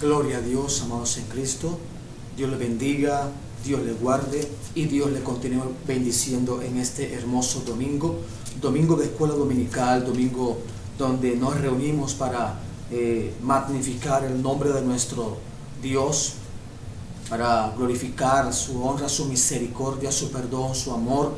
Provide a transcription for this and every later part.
Gloria a Dios, amados en Cristo. Dios le bendiga, Dios le guarde y Dios le continúe bendiciendo en este hermoso domingo. Domingo de escuela dominical, domingo donde nos reunimos para magnificar el nombre de nuestro Dios, para glorificar su honra, su misericordia, su perdón, su amor.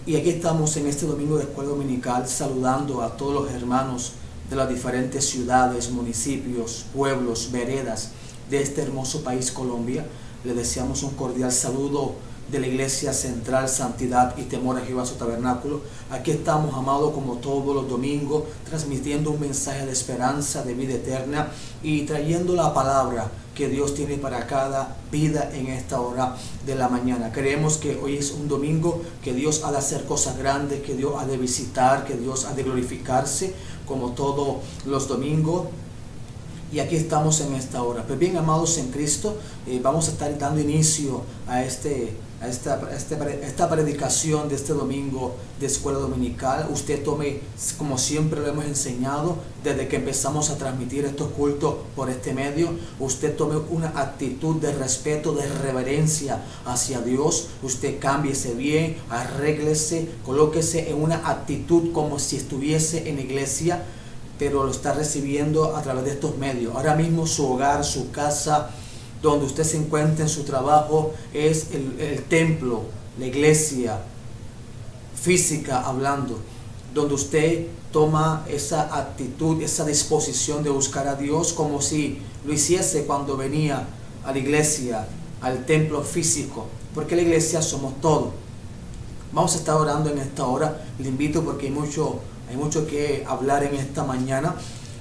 Y aquí estamos en este domingo de escuela dominical saludando a todos los hermanos de las diferentes ciudades, municipios, pueblos, veredas de este hermoso país Colombia. Le deseamos un cordial saludo de la Iglesia Central Santidad y Temor a Jehová su Tabernáculo. Aquí estamos, amados, como todos los domingos, transmitiendo un mensaje de esperanza, de vida eterna y trayendo la palabra que Dios tiene para cada vida en esta hora de la mañana. Creemos que hoy es un domingo que Dios ha de hacer cosas grandes, que Dios ha de visitar, que Dios ha de glorificarse como todos los domingos. Y aquí estamos en esta hora. Pues bien, amados en Cristo, vamos a estar dando inicio a esta predicación de este domingo de escuela dominical. Usted tome, como siempre lo hemos enseñado, desde que empezamos a transmitir estos cultos por este medio, usted tome una actitud de respeto, de reverencia hacia Dios. Usted cámbiese bien, arréglese, colóquese en una actitud como si estuviese en la iglesia, pero lo está recibiendo a través de estos medios. Ahora mismo su hogar, su casa, donde usted se encuentra en su trabajo, es el templo, la iglesia física hablando, donde usted toma esa actitud, esa disposición de buscar a Dios como si lo hiciese cuando venía a la iglesia, al templo físico, porque la iglesia somos todos. Vamos a estar orando en esta hora. Le invito, porque hay mucho que hablar en esta mañana.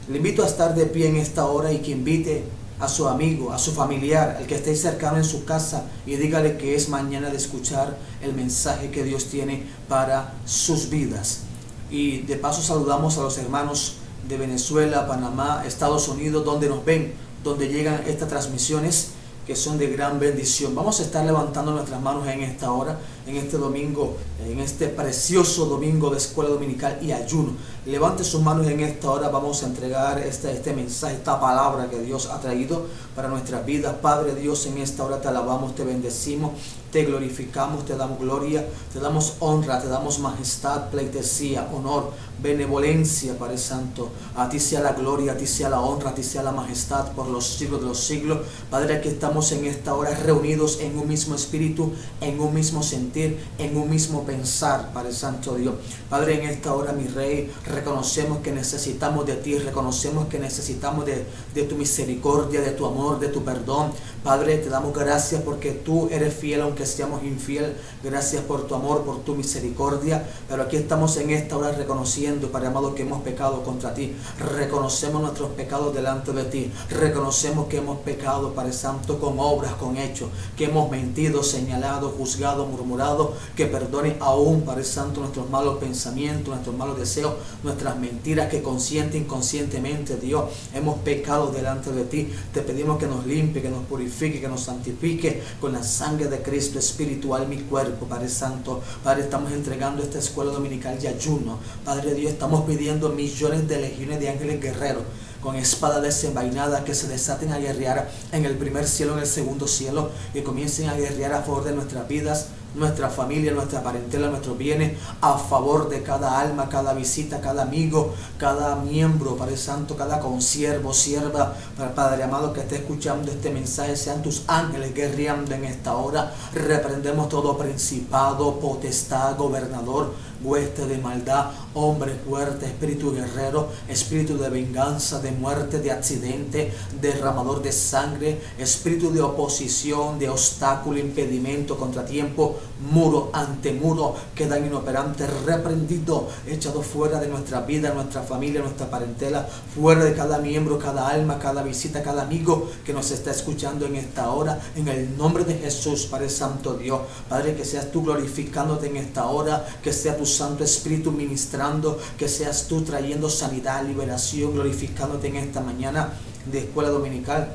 Le invito a estar de pie en esta hora y que invite a su amigo, a su familiar, al que esté cercano en su casa, y dígale que es mañana de escuchar el mensaje que Dios tiene para sus vidas. Y de paso saludamos a los hermanos de Venezuela, Panamá, Estados Unidos, donde nos ven, donde llegan estas transmisiones que son de gran bendición. Vamos a estar levantando nuestras manos en esta hora, en este domingo, en este precioso domingo de escuela dominical y ayuno. Levante sus manos en esta hora. Vamos a entregar este mensaje, esta palabra que Dios ha traído para nuestras vidas. Padre Dios, en esta hora te alabamos, te bendecimos, te glorificamos, te damos gloria, te damos honra, te damos majestad, pleitesía, honor, benevolencia, Padre Santo. A ti sea la gloria, a ti sea la honra, a ti sea la majestad por los siglos de los siglos. Padre, aquí estamos en esta hora reunidos en un mismo espíritu, en un mismo sentir, en un mismo pensar, Padre Santo Dios. Padre, en esta hora, mi Rey, reconocemos que necesitamos de ti, reconocemos que necesitamos de tu misericordia, de tu amor, de tu perdón. Padre, te damos gracias porque tú eres fiel aunque seamos infiel. Gracias por tu amor, por tu misericordia. Pero aquí estamos en esta hora reconociendo, Padre amado, que hemos pecado contra ti. Reconocemos nuestros pecados delante de ti. Reconocemos que hemos pecado, Padre Santo, con obras, con hechos, que hemos mentido, señalado, juzgado, murmurado. Que perdone aún, Padre Santo, nuestros malos pensamientos, nuestros malos deseos, nuestras mentiras que consciente e inconscientemente, Dios, hemos pecado delante de ti. Te pedimos que nos limpie, que nos purifique, que nos santifique con la sangre de Cristo, espiritual, mi cuerpo, Padre Santo. Padre, estamos entregando esta escuela dominical de ayuno. Padre Dios, estamos pidiendo millones de legiones de ángeles guerreros con espada desenvainada que se desaten a guerrear en el primer cielo, en el segundo cielo, que comiencen a guerrear a favor de nuestras vidas, nuestra familia, nuestra parentela, nuestros bienes, a favor de cada alma, cada visita, cada amigo, cada miembro, Padre Santo, cada consiervo, sierva, Padre amado, que esté escuchando este mensaje. Sean tus ángeles guerreando en esta hora. Reprendemos todo principado, potestad, gobernador, hueste de maldad, hombre fuerte, espíritu guerrero, espíritu de venganza, de muerte, de accidente, derramador de sangre, espíritu de oposición, de obstáculo, impedimento, contratiempo, muro ante muro, quedan inoperantes, reprendido, echado fuera de nuestra vida, nuestra familia, nuestra parentela, fuera de cada miembro, cada alma, cada visita, cada amigo que nos está escuchando en esta hora, en el nombre de Jesús, Padre Santo Dios. Padre, que seas tú glorificándote en esta hora, que sea tu Santo Espíritu ministrando, que seas tú trayendo sanidad, liberación, glorificándote en esta mañana de escuela dominical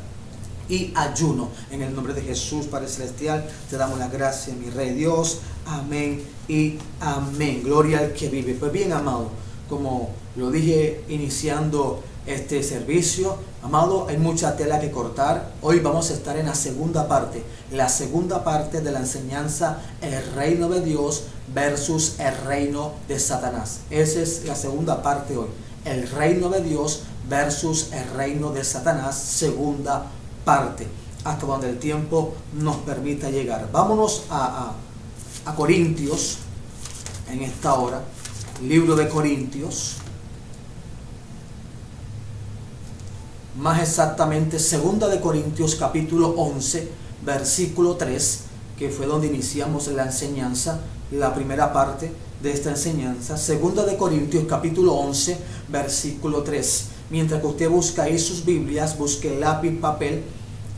y ayuno. En el nombre de Jesús, Padre Celestial, te damos la gracia, mi Rey Dios. Amén y amén. Gloria al que vive. Pues bien, amado, como lo dije iniciando este servicio, amado, hay mucha tela que cortar. Hoy vamos a estar en la segunda parte de la enseñanza, el reino de Dios versus el reino de Satanás. Esa es la segunda parte hoy, el reino de Dios versus el reino de Satanás, segunda parte, hasta donde el tiempo nos permita llegar. Vámonos a Corintios en esta hora, libro de Corintios, más exactamente segunda de Corintios capítulo 11 versículo 3, que fue donde iniciamos la enseñanza, la primera parte de esta enseñanza. Segunda de Corintios capítulo 11 versículo 3. Mientras que usted busca ahí sus Biblias, busque lápiz, papel.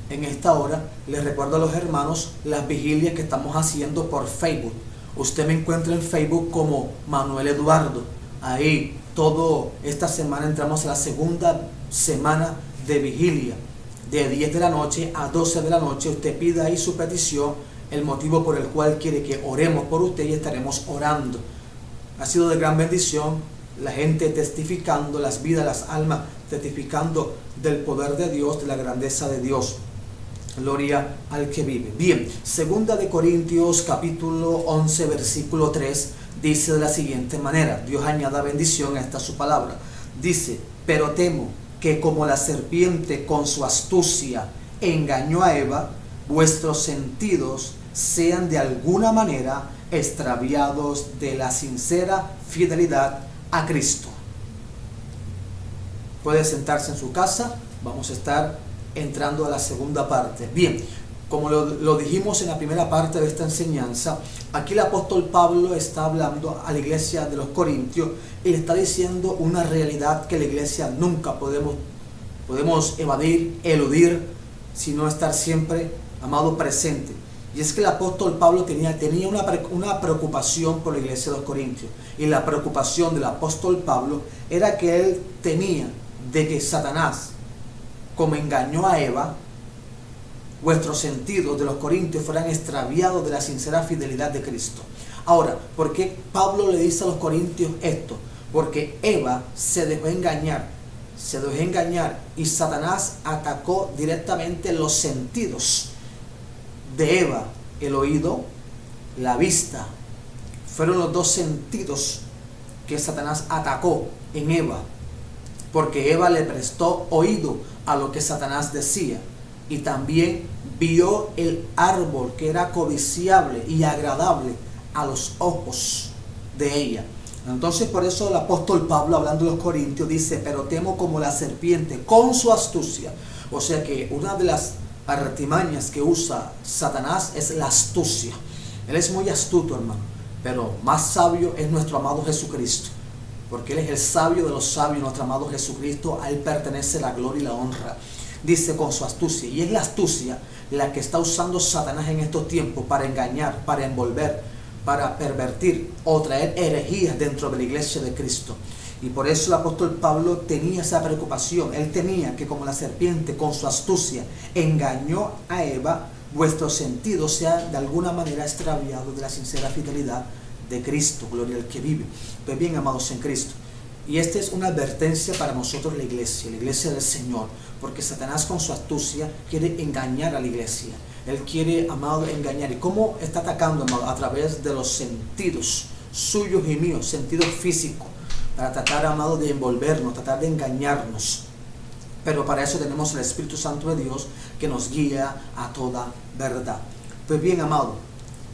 En esta hora les recuerdo a los hermanos las vigilias que estamos haciendo por Facebook. Usted me encuentra en Facebook como Manuel Eduardo. Ahí toda esta semana entramos a la segunda semana de vigilia, de 10 de la noche a 12 de la noche. Usted pida ahí su petición, el motivo por el cual quiere que oremos por usted, y estaremos orando. Ha sido de gran bendición, la gente testificando, las vidas, las almas testificando del poder de Dios, de la grandeza de Dios. Gloria al que vive. Bien, segunda de Corintios capítulo 11 versículo 3 dice de la siguiente manera, Dios añada bendición a esta su palabra. Dice: pero temo que como la serpiente con su astucia engañó a Eva, vuestros sentidos sean de alguna manera extraviados de la sincera fidelidad a Cristo. Puede sentarse en su casa, vamos a estar entrando a la segunda parte. Bien, como lo dijimos en la primera parte de esta enseñanza, aquí el apóstol Pablo está hablando a la iglesia de los Corintios y le está diciendo una realidad que la iglesia nunca podemos eludir, sino estar siempre, amado, presente. Y es que el apóstol Pablo tenía una preocupación por la iglesia de los Corintios. Y la preocupación del apóstol Pablo era que él temía de que Satanás, como engañó a Eva, vuestros sentidos de los corintios fueran extraviados de la sincera fidelidad de Cristo. Ahora, ¿por qué Pablo le dice a los corintios esto? Porque Eva se dejó engañar y Satanás atacó directamente los sentidos de Eva. El oído, la vista, fueron los dos sentidos que Satanás atacó en Eva, porque Eva le prestó oído a lo que Satanás decía, y también vio el árbol que era codiciable y agradable a los ojos de ella. Entonces, por eso el apóstol Pablo, hablando de los corintios, dice: pero temo como la serpiente con su astucia. O sea que una de las artimañas que usa Satanás es la astucia. Él es muy astuto, hermano, pero más sabio es nuestro amado Jesucristo, porque Él es el sabio de los sabios, nuestro amado Jesucristo. A Él pertenece la gloria y la honra. Dice con su astucia, y es la astucia la que está usando Satanás en estos tiempos para engañar, para envolver, para pervertir o traer herejías dentro de la iglesia de Cristo. Y por eso el apóstol Pablo tenía esa preocupación. Él tenía que, como la serpiente con su astucia engañó a Eva, vuestros sentidos sean de alguna manera extraviados de la sincera fidelidad de Cristo. Gloria al que vive. Pues bien, amados en Cristo, y esta es una advertencia para nosotros, la iglesia del Señor, porque Satanás con su astucia quiere engañar a la iglesia. Él quiere, amado, engañar. ¿Y cómo está atacando, amado? A través de los sentidos suyos y míos, sentidos físicos, para tratar, amado, de envolvernos, tratar de engañarnos. Pero para eso tenemos el Espíritu Santo de Dios que nos guía a toda verdad. Pues bien, amado,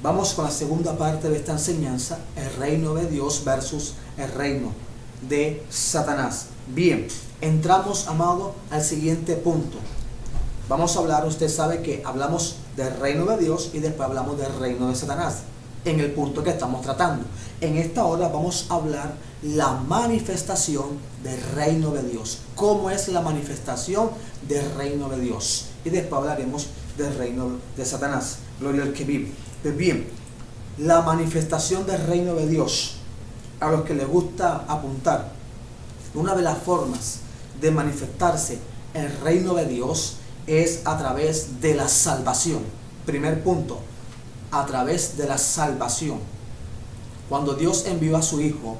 vamos con la segunda parte de esta enseñanza, el reino de Dios versus el reino de Satanás. Bien, entramos, amado, al siguiente punto. Vamos a hablar, usted sabe que hablamos del reino de Dios y después hablamos del reino de Satanás en el punto que estamos tratando. En esta hora vamos a hablar la manifestación del reino de Dios. ¿Cómo es la manifestación del reino de Dios? Y después hablaremos del reino de Satanás. Gloria al que vive. Pues bien, la manifestación del reino de Dios, a los que les gusta apuntar, una de las formas de manifestarse el reino de Dios es a través de la salvación. Primer punto, a través de la salvación. Cuando Dios envió a su Hijo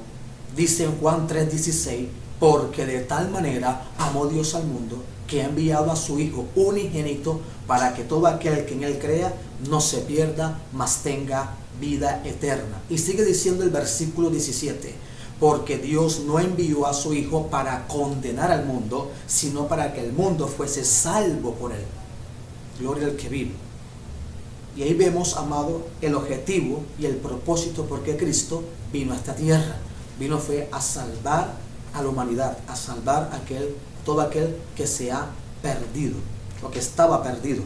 Dice en Juan 3:16, porque de tal manera amó Dios al mundo, que ha enviado a su Hijo unigénito, para que todo aquel que en él crea no se pierda, mas tenga vida eterna. Y sigue diciendo el versículo 17, porque Dios no envió a su Hijo para condenar al mundo, sino para que el mundo fuese salvo por él. Gloria al que vive. Y ahí vemos, amado, el objetivo y el propósito por qué Cristo vino a esta tierra. Vino fue a salvar a la humanidad, a salvar a todo aquel que se ha perdido, o que estaba perdido.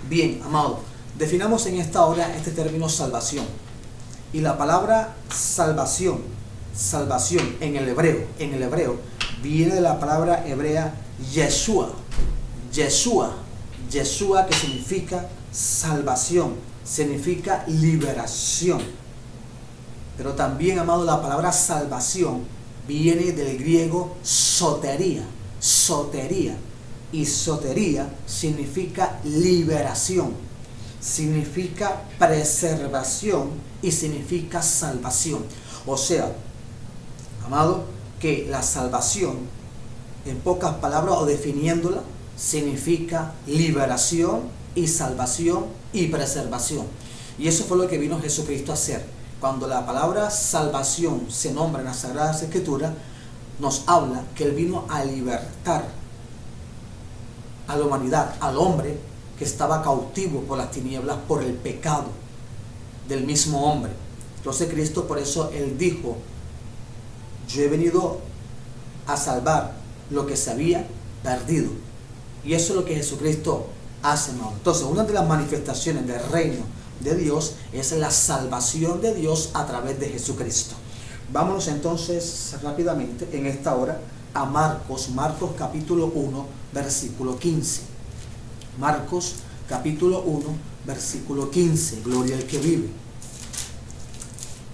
Bien, amado, definamos en esta hora este término salvación. Y la palabra salvación en el hebreo, viene de la palabra hebrea Yeshua, que significa salvación, significa liberación. Pero también, amado, la palabra salvación viene del griego sotería, y sotería significa liberación, significa preservación y significa salvación. O sea, amado, que la salvación, en pocas palabras o definiéndola, significa liberación y salvación y preservación. Y eso fue lo que vino Jesucristo a hacer. Cuando la palabra salvación se nombra en las Sagradas Escrituras, nos habla que Él vino a libertar a la humanidad, al hombre que estaba cautivo por las tinieblas, por el pecado del mismo hombre. Entonces Cristo, por eso Él dijo, yo he venido a salvar lo que se había perdido. Y eso es lo que Jesucristo hace, hermano. Entonces, una de las manifestaciones del reino de Dios es la salvación de Dios a través de Jesucristo. Vámonos entonces rápidamente en esta hora a Marcos capítulo 1, versículo 15. Marcos capítulo 1, versículo 15. Gloria al que vive.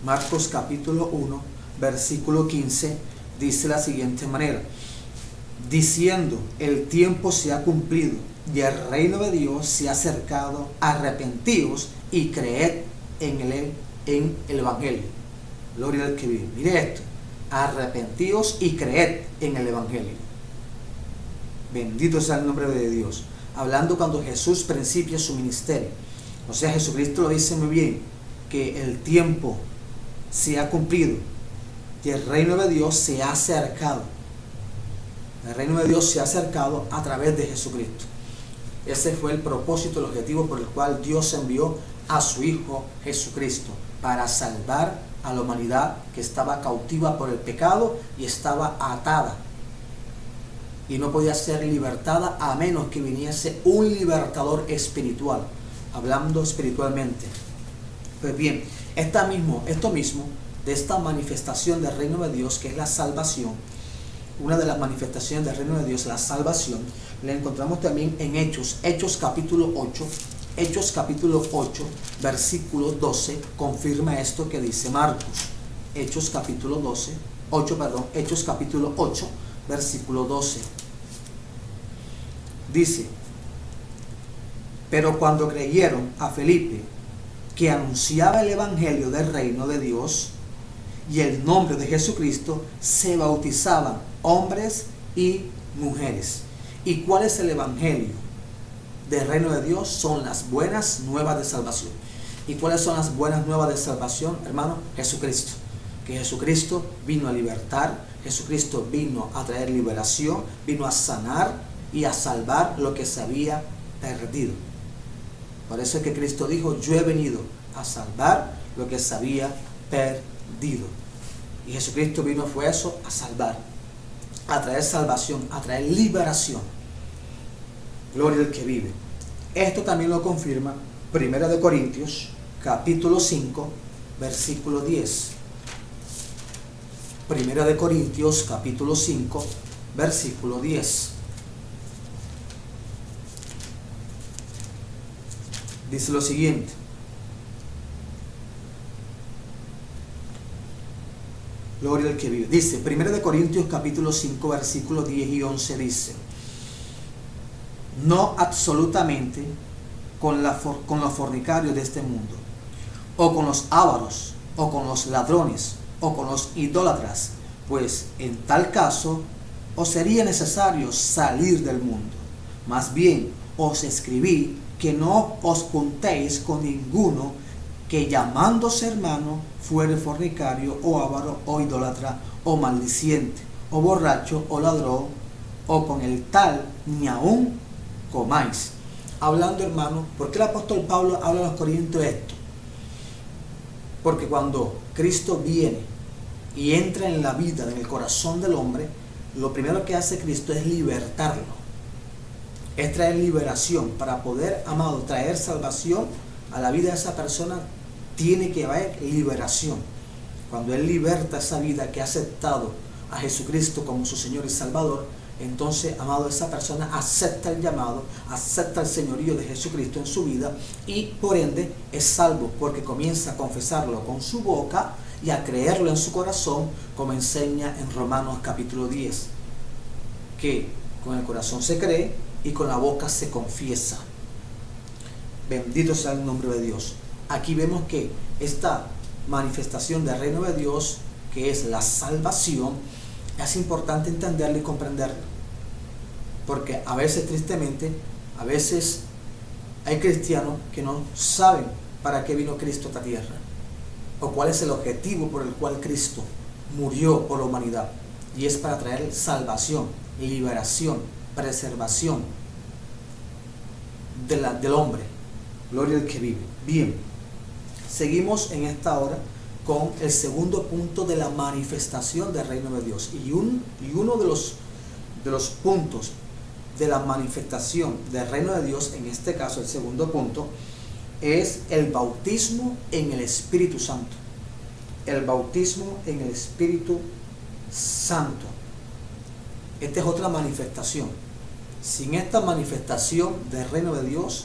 Marcos capítulo 1, versículo 15 dice de la siguiente manera, diciendo, el tiempo se ha cumplido y el reino de Dios se ha acercado, arrepentíos y creed en el Evangelio. Gloria al que vive. Mire esto, arrepentíos y creed en el Evangelio. Bendito sea el nombre de Dios. Hablando cuando Jesús principia su ministerio. O sea, Jesucristo lo dice muy bien, que el tiempo se ha cumplido y el reino de Dios se ha acercado. El reino de Dios se ha acercado a través de Jesucristo. Ese fue el propósito, el objetivo por el cual Dios envió a su Hijo Jesucristo, para salvar a la humanidad que estaba cautiva por el pecado y estaba atada y no podía ser libertada a menos que viniese un libertador espiritual, hablando espiritualmente. Pues bien, esto mismo de esta manifestación del reino de Dios, que es la salvación, una de las manifestaciones del reino de Dios, la salvación, la encontramos también en Hechos capítulo 8, versículo 12, confirma esto que dice Marcos. Hechos capítulo 8, versículo 12. Dice, pero cuando creyeron a Felipe, que anunciaba el evangelio del reino de Dios y el nombre de Jesucristo, se bautizaban hombres y mujeres. ¿Y cuál es el evangelio del reino de Dios? Son las buenas nuevas de salvación. ¿Y cuáles son las buenas nuevas de salvación, hermano? Jesucristo. Que Jesucristo vino a libertar, Jesucristo vino a traer liberación, vino a sanar y a salvar lo que se había perdido. Por eso es que Cristo dijo, yo he venido a salvar lo que se había perdido. Y Jesucristo vino fue eso, a salvar, a traer salvación, a traer liberación. Gloria al que vive. Esto también lo confirma 1 Corintios capítulo 5, versículo 10. 1 Corintios capítulo 5, versículo 10. Dice lo siguiente. Gloria al que vive. Dice, 1 Corintios capítulo 5, versículo 10 y 11 dice, no absolutamente con los fornicarios de este mundo, o con los ávaros, o con los ladrones, o con los idólatras, pues en tal caso os sería necesario salir del mundo. Más bien os escribí que no os juntéis con ninguno que llamándose hermano fuere fornicario o avaro o idólatra o maldiciente o borracho o ladrón o con el tal ni aún comáis. Hablando, hermano, ¿por qué el apóstol Pablo habla a los corintios esto? Porque cuando Cristo viene y entra en la vida, en el corazón del hombre, lo primero que hace Cristo es libertarlo, es traer liberación. Para poder, amado, traer salvación a la vida de esa persona, tiene que haber liberación. Cuando Él liberta esa vida que ha aceptado a Jesucristo como su Señor y Salvador, entonces, amado, esa persona acepta el llamado, acepta el señorío de Jesucristo en su vida y por ende es salvo, porque comienza a confesarlo con su boca y a creerlo en su corazón, como enseña en Romanos capítulo 10, que con el corazón se cree y con la boca se confiesa. Bendito sea el nombre de Dios. Aquí vemos que esta manifestación del reino de Dios, que es la salvación, es importante entenderlo y comprenderlo, porque a veces, tristemente, a veces hay cristianos que no saben para qué vino Cristo a esta tierra, o cuál es el objetivo por el cual Cristo murió por la humanidad, y es para traer salvación, liberación, preservación del hombre. Gloria al que vive. Bien, seguimos en esta hora con el segundo punto de la manifestación del reino de Dios. Y uno de los puntos de la manifestación del reino de Dios, en este caso el segundo punto, es el bautismo en el Espíritu Santo. El bautismo en el Espíritu Santo. Esta es otra manifestación. Sin esta manifestación del reino de Dios,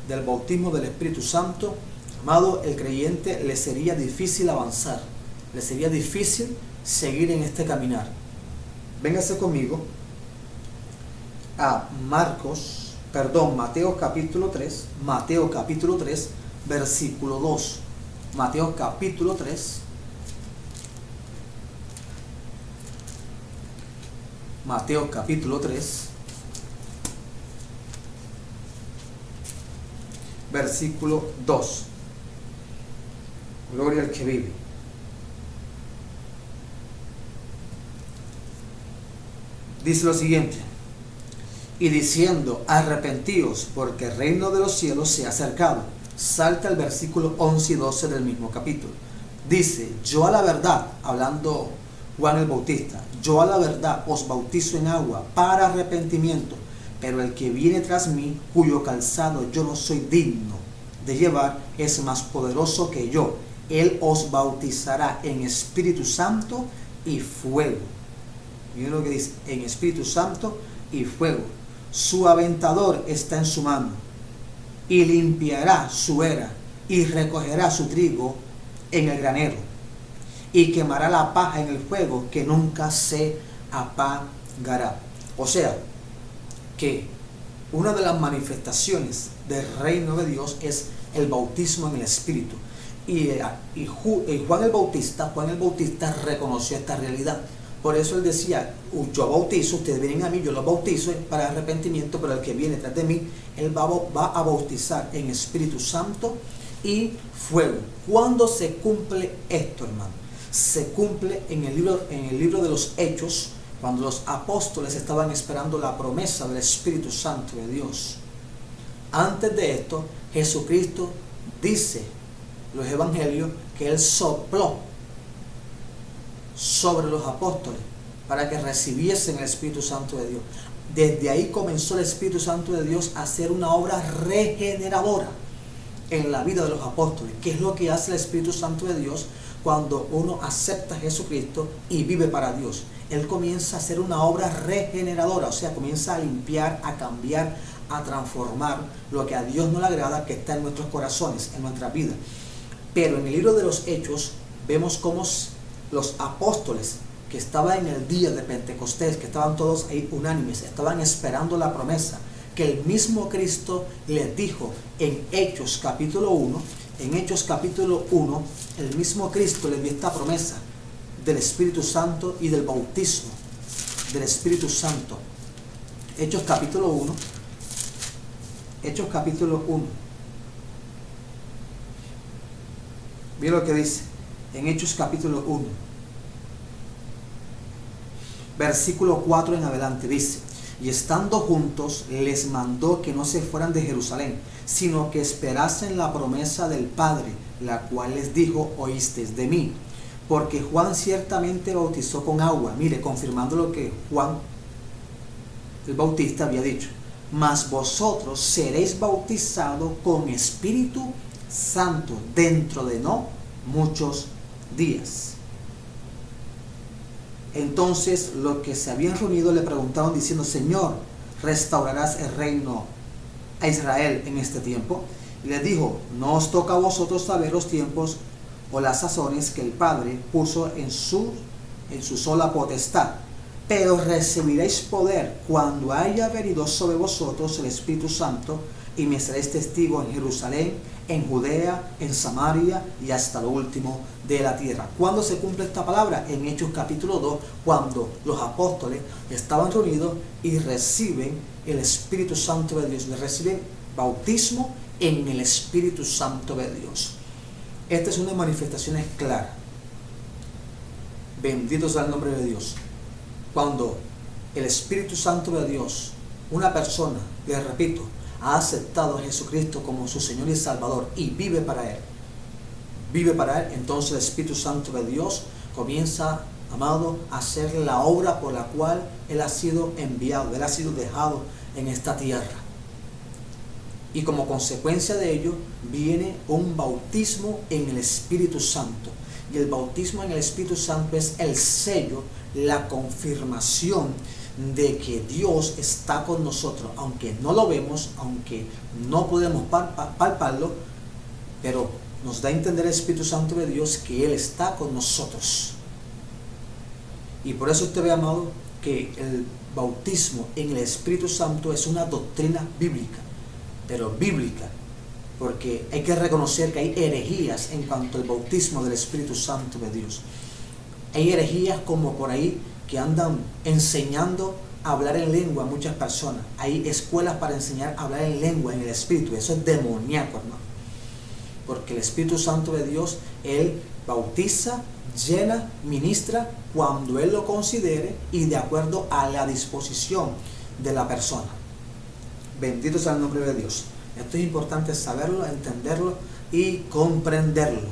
del bautismo del Espíritu Santo, amado, el creyente le sería difícil avanzar, le sería difícil seguir en este caminar. Véngase conmigo a Mateo capítulo 3, versículo 2. Mateo capítulo 3, versículo 2. Gloria al que vive. Dice lo siguiente: y diciendo, arrepentíos, porque el reino de los cielos se ha acercado. Salta el versículo 11 y 12 del mismo capítulo. Dice, yo a la verdad, hablando Juan el Bautista, yo a la verdad os bautizo en agua para arrepentimiento, pero el que viene tras mí, cuyo calzado yo no soy digno de llevar, es más poderoso que yo. Él os bautizará en Espíritu Santo y fuego. Miren lo que dice, en Espíritu Santo y fuego. Su aventador está en su mano, y limpiará su era, y recogerá su trigo en el granero, y quemará la paja en el fuego, que nunca se apagará. O sea, que una de las manifestaciones del reino de Dios es el bautismo en el Espíritu. Y Juan el Bautista reconoció esta realidad. Por eso él decía, yo bautizo, ustedes vienen a mí, yo los bautizo para arrepentimiento, pero el que viene tras de mí, él va a bautizar en Espíritu Santo y fuego. ¿Cuándo se cumple esto, hermano? Se cumple en el libro de los Hechos, cuando los apóstoles estaban esperando la promesa del Espíritu Santo de Dios. Antes de esto, Jesucristo dice, los evangelios, que Él sopló sobre los apóstoles para que recibiesen el Espíritu Santo de Dios. Desde ahí comenzó el Espíritu Santo de Dios a hacer una obra regeneradora en la vida de los apóstoles. ¿Qué es lo que hace el Espíritu Santo de Dios cuando uno acepta a Jesucristo y vive para Dios? Él comienza a hacer una obra regeneradora, o sea, comienza a limpiar, a cambiar, a transformar lo que a Dios no le agrada, que está en nuestros corazones, en nuestra vida. Pero en el libro de los Hechos vemos cómo los apóstoles que estaban en el día de Pentecostés, que estaban todos ahí unánimes, estaban esperando la promesa que el mismo Cristo les dijo en Hechos capítulo 1. En Hechos capítulo 1, el mismo Cristo les dio esta promesa, del Espíritu Santo y del bautismo del Espíritu Santo. Hechos capítulo 1. Hechos capítulo 1. Mira lo que dice en Hechos capítulo 1. Versículo 4 en adelante dice: y estando juntos les mandó que no se fueran de Jerusalén, sino que esperasen la promesa del Padre, la cual les dijo: oísteis de mí. Porque Juan ciertamente bautizó con agua, mire, confirmando lo que Juan el Bautista había dicho, mas vosotros seréis bautizados con Espíritu Santo dentro de no muchos días. Entonces los que se habían reunido le preguntaron diciendo: Señor, ¿restaurarás el reino a Israel en este tiempo? Y les dijo: no os toca a vosotros saber los tiempos o las sazones que el Padre puso en su sola potestad, pero recibiréis poder cuando haya venido sobre vosotros el Espíritu Santo, y me seréis testigo en Jerusalén, en Judea, en Samaria y hasta lo último de la tierra. ¿Cuándo se cumple esta palabra? En Hechos capítulo 2, cuando los apóstoles estaban reunidos y reciben el Espíritu Santo de Dios, reciben bautismo en el Espíritu Santo de Dios. Esta es una manifestación clara. Bendito sea el nombre de Dios. Cuando el Espíritu Santo de Dios, una persona, les repito, ha aceptado a Jesucristo como su Señor y Salvador y vive para Él, entonces el Espíritu Santo de Dios comienza, amado, a hacer la obra por la cual Él ha sido enviado, Él ha sido dejado en esta tierra. Y como consecuencia de ello viene un bautismo en el Espíritu Santo. Y el bautismo en el Espíritu Santo es el sello, la confirmación de que Dios está con nosotros, aunque no lo vemos, aunque no podemos palparlo, pero nos da a entender el Espíritu Santo de Dios que Él está con nosotros. Y por eso usted ve, amado, que el bautismo en el Espíritu Santo es una doctrina bíblica, pero bíblica, porque hay que reconocer que hay herejías en cuanto al bautismo del Espíritu Santo de Dios. Hay herejías como por ahí que andan enseñando a hablar en lengua a muchas personas. Hay escuelas para enseñar a hablar en lengua en el Espíritu. Eso es demoníaco, hermano. Porque el Espíritu Santo de Dios, Él bautiza, llena, ministra cuando Él lo considere y de acuerdo a la disposición de la persona. Bendito sea el nombre de Dios. Esto es importante saberlo, entenderlo y comprenderlo.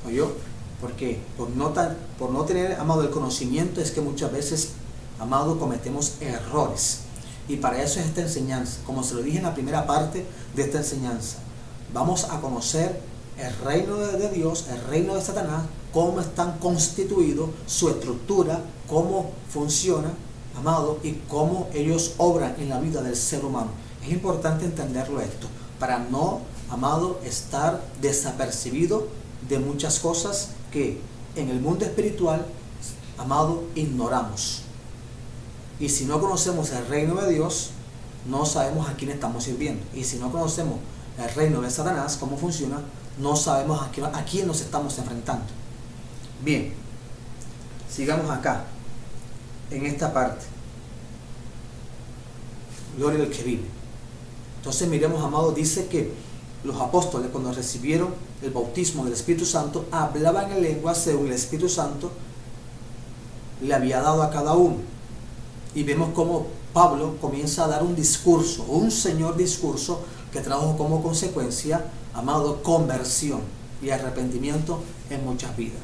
¿Oyó? Porque por no tener, amado, el conocimiento es que muchas veces, amado, cometemos errores. Y para eso es esta enseñanza. Como se lo dije en la primera parte de esta enseñanza, vamos a conocer el reino de Dios, el reino de Satanás, cómo están constituidos, su estructura, cómo funciona, amado, y cómo ellos obran en la vida del ser humano. Es importante entenderlo esto, para no, amado, estar desapercibido de muchas cosas que en el mundo espiritual, amado, ignoramos. Y si no conocemos el reino de Dios, no sabemos a quién estamos sirviendo. Y si no conocemos el reino de Satanás, cómo funciona, no sabemos a quién nos estamos enfrentando. Bien, sigamos acá, en esta parte. Gloria al que vive. Entonces miremos, amado, dice que los apóstoles, cuando recibieron el bautismo del Espíritu Santo, hablaban en lengua según el Espíritu Santo le había dado a cada uno. Y vemos cómo Pablo comienza a dar un discurso, un señor discurso que trajo como consecuencia, amado, conversión y arrepentimiento en muchas vidas.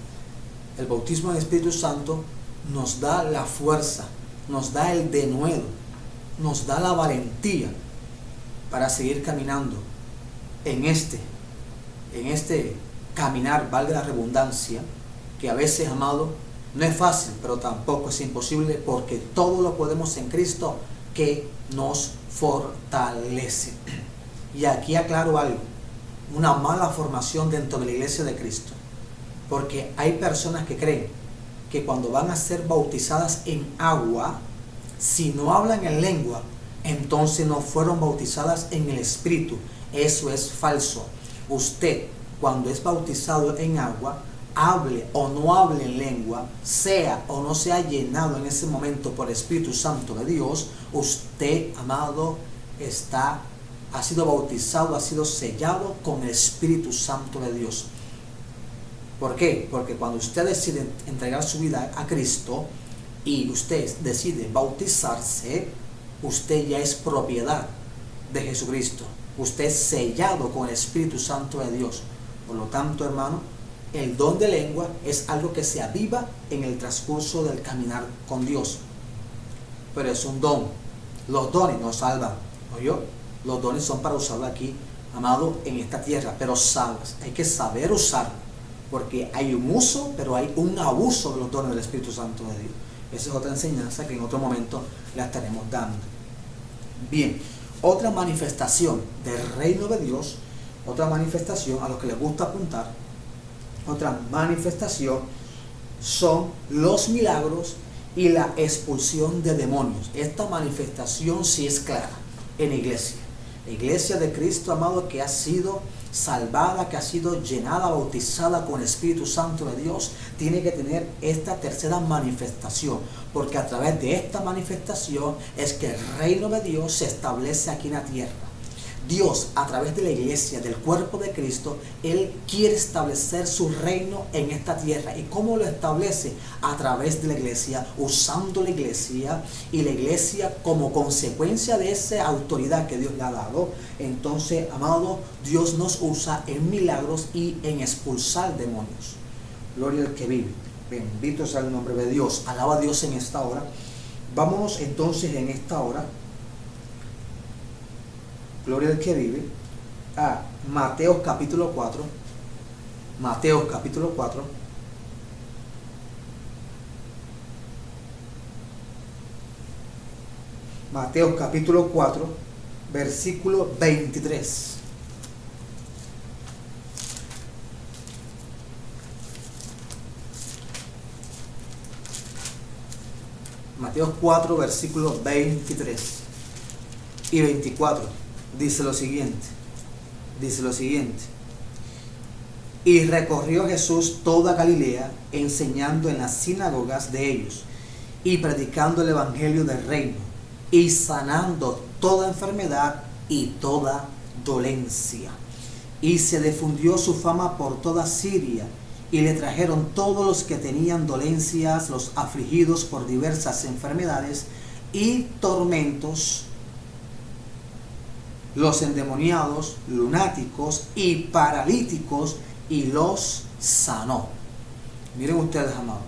El bautismo del Espíritu Santo nos da la fuerza, nos da el denuedo, nos da la valentía para seguir caminando en este caminar, valga la redundancia, que a veces, amado, no es fácil, pero tampoco es imposible, porque todo lo podemos en Cristo que nos fortalece. Y aquí aclaro algo, una mala formación dentro de la iglesia de Cristo, porque hay personas que creen que cuando van a ser bautizadas en agua, si no hablan en lengua, entonces no fueron bautizadas en el Espíritu. Eso es falso. Usted, cuando es bautizado en agua, hable o no hable en lengua, sea o no sea llenado en ese momento por el Espíritu Santo de Dios, usted, amado, ha sido bautizado, ha sido sellado con el Espíritu Santo de Dios. ¿Por qué? Porque cuando usted decide entregar su vida a Cristo y usted decide bautizarse, usted ya es propiedad de Jesucristo. Usted es sellado con el Espíritu Santo de Dios. Por lo tanto, hermano, el don de lengua es algo que se aviva en el transcurso del caminar con Dios. Pero es un don. Los dones nos salvan. ¿Oyó? Los dones son para usarlo aquí, amado, en esta tierra. Pero hay que saber usarlo. Porque hay un uso, pero hay un abuso de los dones del Espíritu Santo de Dios. Esa es otra enseñanza que en otro momento la estaremos dando. Bien, otra manifestación del reino de Dios, otra manifestación a los que les gusta apuntar, otra manifestación son los milagros y la expulsión de demonios. Esta manifestación sí es clara en la iglesia. La iglesia de Cristo, amado, que ha sido salvada, que ha sido llenada, bautizada con el Espíritu Santo de Dios, tiene que tener esta tercera manifestación, porque a través de esta manifestación es que el reino de Dios se establece aquí en la tierra. Dios, a través de la iglesia, del cuerpo de Cristo, Él quiere establecer su reino en esta tierra. ¿Y cómo lo establece? A través de la iglesia, usando la iglesia, y la iglesia como consecuencia de esa autoridad que Dios le ha dado. Entonces, amado, Dios nos usa en milagros y en expulsar demonios. Gloria al que vive. Bendito sea el nombre de Dios. Alaba a Dios en esta hora. Vámonos entonces en esta hora, gloria al que vive, a Mateo capítulo 4. Mateo capítulo 4. Mateo capítulo 4, versículo 23. Mateo 4, versículo 23 y 24. Dice lo siguiente. Y recorrió Jesús toda Galilea, enseñando en las sinagogas de ellos, y predicando el evangelio del reino, y sanando toda enfermedad y toda dolencia. Y se difundió su fama por toda Siria, y le trajeron todos los que tenían dolencias, los afligidos por diversas enfermedades y tormentos, los endemoniados, lunáticos y paralíticos, y los sanó. Miren ustedes, amados,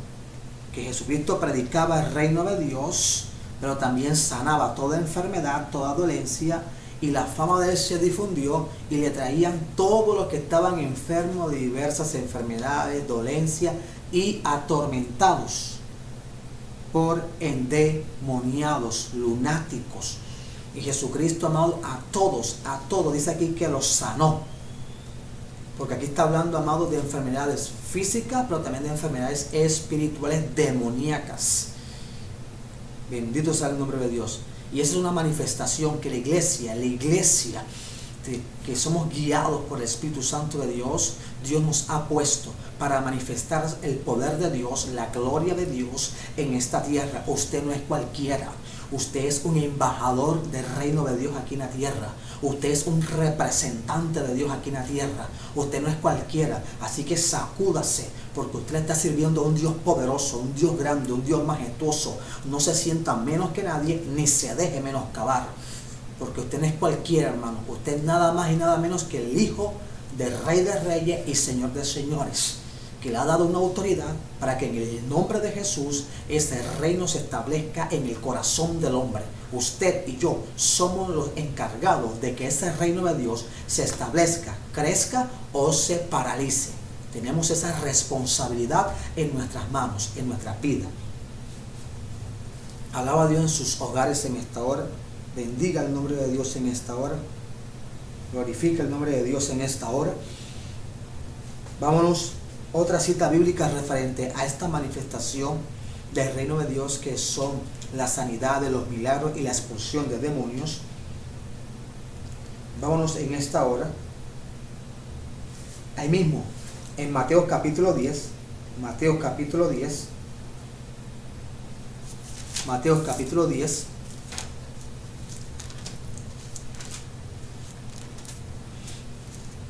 que Jesucristo predicaba el reino de Dios, pero también sanaba toda enfermedad, toda dolencia, y la fama de él se difundió, y le traían todos los que estaban enfermos de diversas enfermedades, dolencias y atormentados por endemoniados, lunáticos. Y Jesucristo, amado, a todos, dice aquí que los sanó. Porque aquí está hablando, amado, de enfermedades físicas, pero también de enfermedades espirituales demoníacas. Bendito sea el nombre de Dios. Y esa es una manifestación que la iglesia, que somos guiados por el Espíritu Santo de Dios, Dios nos ha puesto para manifestar el poder de Dios, la gloria de Dios en esta tierra. Usted no es cualquiera. Usted es un embajador del reino de Dios aquí en la tierra. Usted es un representante de Dios aquí en la tierra. Usted no es cualquiera. Así que sacúdase, porque usted está sirviendo a un Dios poderoso, un Dios grande, un Dios majestuoso. No se sienta menos que nadie, ni se deje menoscabar, porque usted no es cualquiera, hermano. Usted es nada más y nada menos que el Hijo del Rey de Reyes y Señor de Señores, que le ha dado una autoridad para que en el nombre de Jesús ese reino se establezca en el corazón del hombre. Usted y yo somos los encargados de que ese reino de Dios se establezca, crezca o se paralice. Tenemos esa responsabilidad en nuestras manos, en nuestra vida. Alaba a Dios en sus hogares en esta hora. Bendiga el nombre de Dios en esta hora. Glorifica el nombre de Dios en esta hora. Vámonos. Otra cita bíblica referente a esta manifestación del reino de Dios, que son la sanidad de los milagros y la expulsión de demonios. Vámonos en esta hora, ahí mismo, en Mateo capítulo 10, Mateo capítulo 10. Mateo capítulo 10.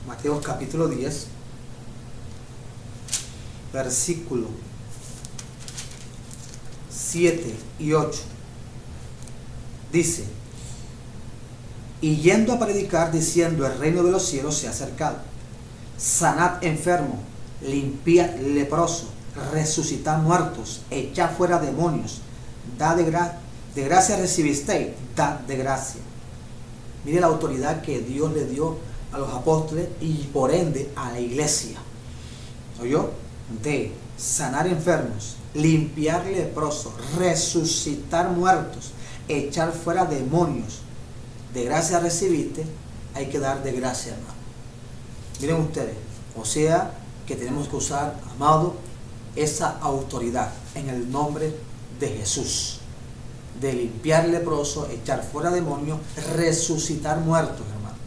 Mateo capítulo 10, versículo 7 y 8. Dice: y yendo a predicar, diciendo, el reino de los cielos se ha acercado. Sanad enfermo, limpiad leproso, resucitad muertos, echad fuera demonios, dad de gracia recibisteis, dad de gracia. Mire la autoridad que Dios le dio a los apóstoles y por ende a la iglesia. ¿Oyó? De sanar enfermos, limpiar leprosos, resucitar muertos, echar fuera demonios. De gracia recibiste, hay que dar de gracia, hermano. Miren ustedes, o sea que tenemos que usar, amado, esa autoridad en el nombre de Jesús, de limpiar leprosos, echar fuera demonios, resucitar muertos, hermano.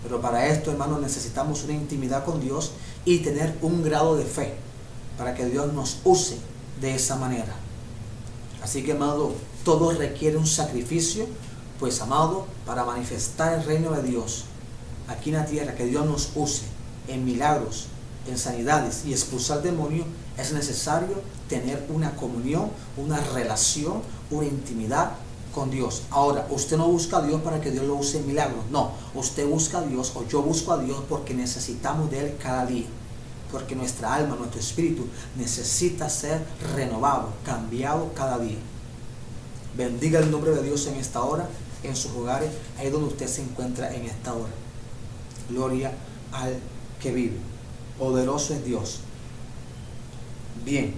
Pero para esto, hermano, necesitamos una intimidad con Dios y tener un grado de fe para que Dios nos use de esa manera. Así que, amado, todo requiere un sacrificio, pues, amado, para manifestar el reino de Dios aquí en la tierra, que Dios nos use en milagros, en sanidades y expulsar demonios, es necesario tener una comunión, una relación, una intimidad con Dios. Ahora, usted no busca a Dios para que Dios lo use en milagros, no. Usted busca a Dios, o yo busco a Dios, porque necesitamos de Él cada día. Porque nuestra alma, nuestro espíritu necesita ser renovado, cambiado cada día. Bendiga el nombre de Dios en esta hora, en sus hogares, ahí donde usted se encuentra en esta hora. Gloria al que vive. Poderoso es Dios. Bien.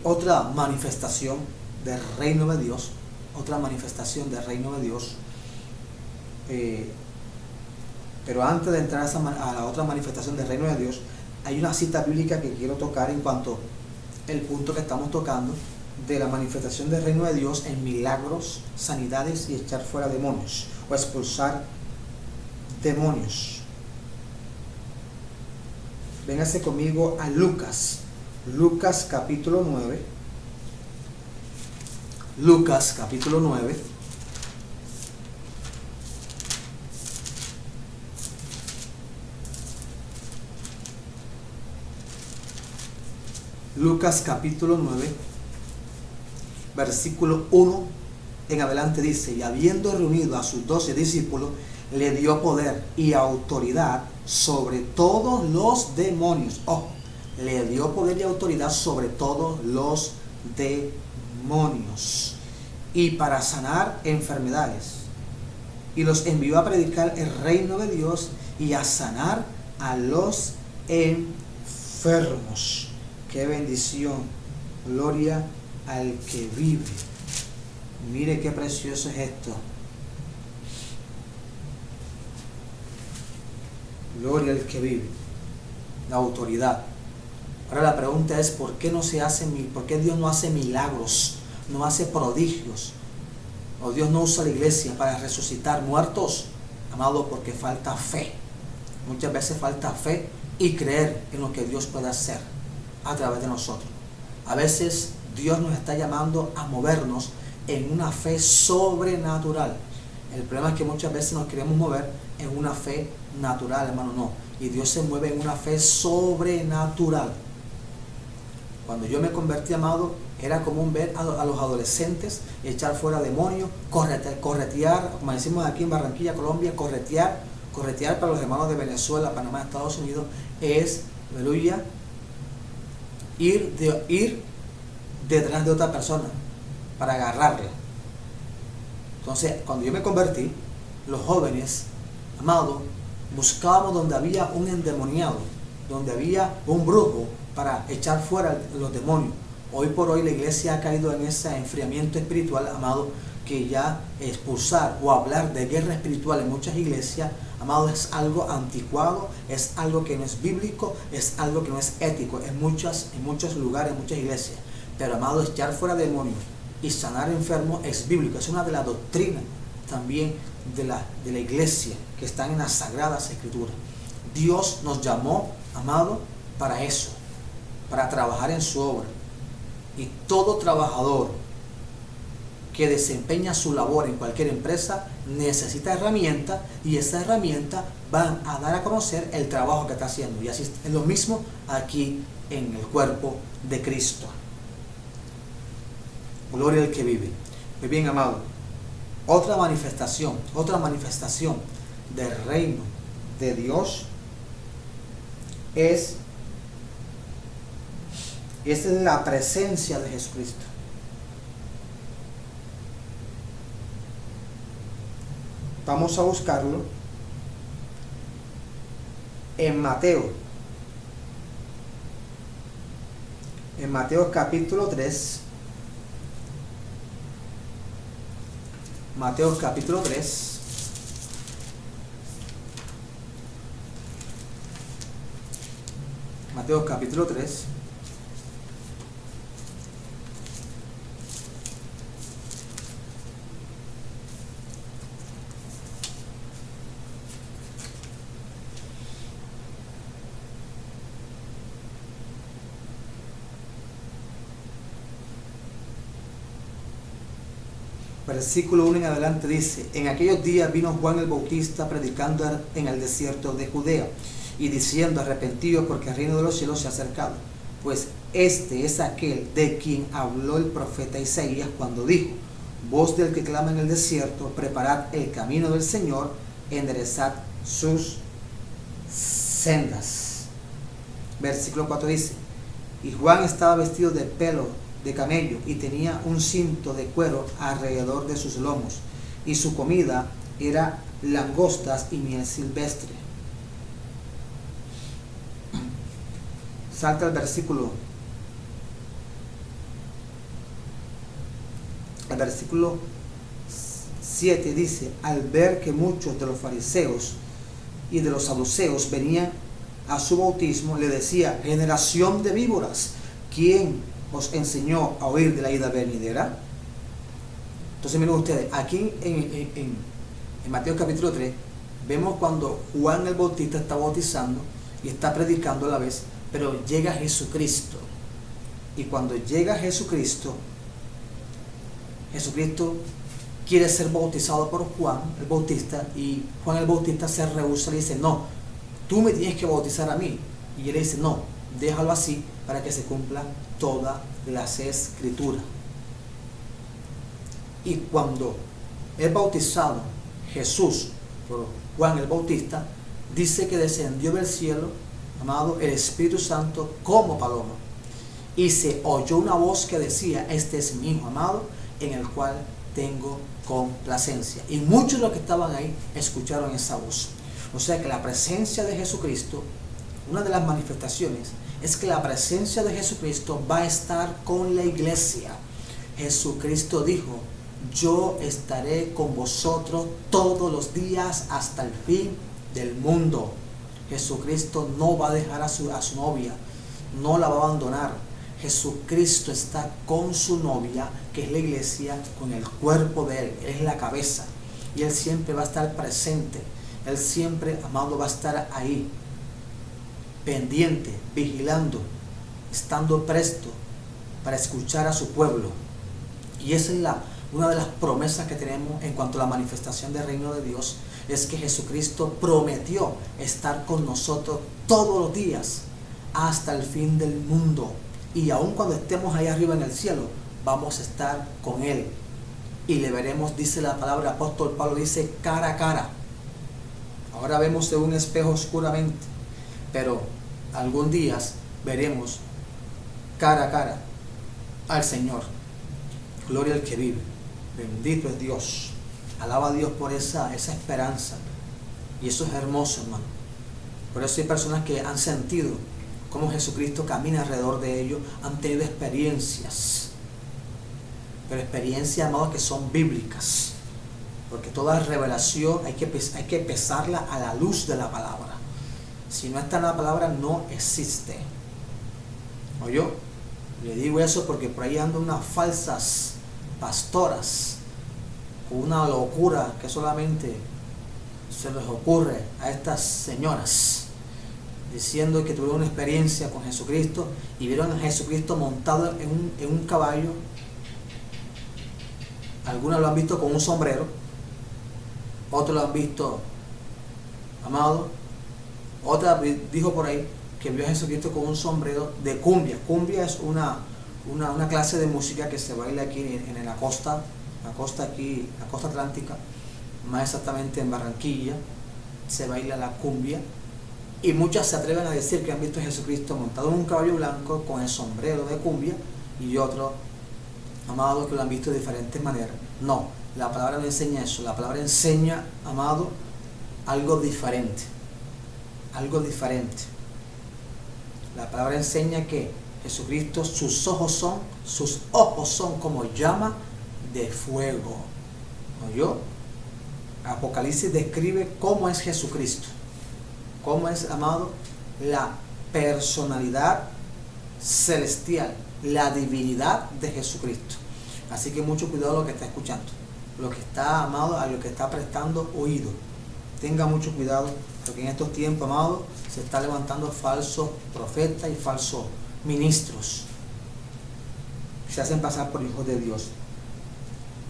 Otra manifestación del reino de Dios. Otra manifestación del reino de Dios. Pero antes de entrar a la otra manifestación del reino de Dios, hay una cita bíblica que quiero tocar en cuanto al punto que estamos tocando de la manifestación del reino de Dios en milagros, sanidades y echar fuera demonios o expulsar demonios. Véngase conmigo a Lucas capítulo 9. Lucas capítulo 9. Lucas capítulo 9, versículo 1 en adelante dice: y habiendo reunido a sus 12 discípulos, le dio poder y autoridad sobre todos los demonios. Ojo, le dio poder y autoridad sobre todos los demonios y para sanar enfermedades. Y los envió a predicar el reino de Dios y a sanar a los enfermos. ¡Qué bendición! Gloria al que vive. Mire qué precioso es esto. Gloria al que vive. La autoridad. Ahora la pregunta es, ¿por qué Dios no hace milagros? No hace prodigios. ¿O Dios no usa la iglesia para resucitar muertos? Amado, porque falta fe. Muchas veces falta fe y creer en lo que Dios puede hacer a través de nosotros. A veces Dios nos está llamando a movernos en una fe sobrenatural. El problema es que muchas veces nos queremos mover en una fe natural, hermano, no. Y Dios se mueve en una fe sobrenatural. Cuando yo me convertí, amado, era común ver a los adolescentes echar fuera demonios, corretear, como decimos aquí en Barranquilla, Colombia, corretear para los hermanos de Venezuela, Panamá, Estados Unidos, es, aleluya, ir detrás de otra persona para agarrarla. Entonces, cuando yo me convertí, los jóvenes, amados, buscábamos donde había un endemoniado, donde había un brujo para echar fuera los demonios. Hoy por hoy la iglesia ha caído en ese enfriamiento espiritual, amado, que ya expulsar o hablar de guerra espiritual en muchas iglesias, amado, es algo anticuado, es algo que no es bíblico, es algo que no es ético en muchos lugares, en muchas iglesias. Pero, amado, echar fuera demonios y sanar enfermos es bíblico, es una de las doctrinas también de la iglesia que están en las Sagradas Escrituras. Dios nos llamó, amado, para eso, para trabajar en su obra. Y todo trabajador que desempeña su labor en cualquier empresa necesita herramientas, y esas herramientas van a dar a conocer el trabajo que está haciendo. Y así es lo mismo aquí en el cuerpo de Cristo. Gloria al que vive. Muy bien, amado. Otra manifestación del reino de Dios es la presencia de Jesucristo. Vamos a buscarlo en Mateo capítulo 3. Mateo capítulo 3. Mateo capítulo 3. Versículo 1 en adelante dice: en aquellos días vino Juan el Bautista predicando en el desierto de Judea y diciendo: arrepentidos, porque el reino de los cielos se ha acercado. Pues este es aquel de quien habló el profeta Isaías cuando dijo: voz del que clama en el desierto, preparad el camino del Señor, enderezad sus sendas. Versículo 4 dice: y Juan estaba vestido de pelo de camello y tenía un cinto de cuero alrededor de sus lomos, y su comida era langostas y miel silvestre. Salta al versículo 7, dice: al ver que muchos de los fariseos y de los saduceos venían a su bautismo, le decía: generación de víboras, ¿quién os enseñó a oír de la ida venidera? Entonces miren ustedes, aquí en Mateo capítulo 3 vemos cuando Juan el Bautista está bautizando y está predicando a la vez, pero llega Jesucristo. Y cuando llega Jesucristo quiere ser bautizado por Juan el Bautista, y Juan el Bautista se rehúsa y le dice: no, tú me tienes que bautizar a mí. Y él le dice: no, déjalo así para que se cumpla todas las escrituras. Y cuando es bautizado Jesús por Juan el Bautista, dice que descendió del cielo, amado, el Espíritu Santo como paloma, y se oyó una voz que decía: este es mi Hijo amado, en el cual tengo complacencia. Y muchos de los que estaban ahí escucharon esa voz. O sea que la presencia de Jesucristo, una de las manifestaciones es que la presencia de Jesucristo va a estar con la iglesia. Jesucristo dijo: yo estaré con vosotros todos los días hasta el fin del mundo. Jesucristo no va a dejar a su novia, no la va a abandonar. Jesucristo está con su novia, que es la iglesia, con el cuerpo de Él. Él es la cabeza y Él siempre va a estar presente. Él siempre, amado, va a estar ahí, pendiente, vigilando, estando presto para escuchar a su pueblo. Y esa es una de las promesas que tenemos en cuanto a la manifestación del reino de Dios, es que Jesucristo prometió estar con nosotros todos los días hasta el fin del mundo. Y aun cuando estemos allá arriba en el cielo, vamos a estar con Él y le veremos, dice la palabra, apóstol Pablo dice, cara a cara. Ahora vemos en un espejo oscuramente, pero algún día veremos cara a cara al Señor. Gloria al que vive. Bendito es Dios. Alaba a Dios por esa esperanza. Y eso es hermoso, hermano. Por eso hay personas que han sentido cómo Jesucristo camina alrededor de ellos, han tenido experiencias. Pero experiencias, amados, que son bíblicas. Porque toda revelación hay que pesarla a la luz de la palabra. Si no está en la palabra, no existe. ¿Oyó? Le digo eso porque por ahí andan unas falsas pastoras con una locura que solamente se les ocurre a estas señoras. diciendo que tuvieron una experiencia con Jesucristo y vieron a Jesucristo montado en un caballo. Algunos lo han visto con un sombrero, otros lo han visto, amado. Otra dijo por ahí que vio a Jesucristo con un sombrero de cumbia. Cumbia es una clase de música que se baila aquí en la costa aquí, la costa atlántica, más exactamente en Barranquilla, se baila la cumbia. Y muchas se atreven a decir que han visto a Jesucristo montado en un caballo blanco con el sombrero de cumbia, y otros, amado, que lo han visto de diferentes maneras. No, la palabra no enseña eso. La palabra enseña, amado, algo diferente. Algo diferente. La palabra enseña que Jesucristo, sus ojos son como llama de fuego. ¿Oyó? Apocalipsis describe cómo es Jesucristo. Cómo es, amado, la personalidad celestial, la divinidad de Jesucristo. Así que mucho cuidado a lo que está escuchando, lo que está, amado, a lo que está prestando oído. Tenga mucho cuidado, porque en estos tiempos, amado, se está levantando falsos profetas y falsos ministros que se hacen pasar por hijos de Dios.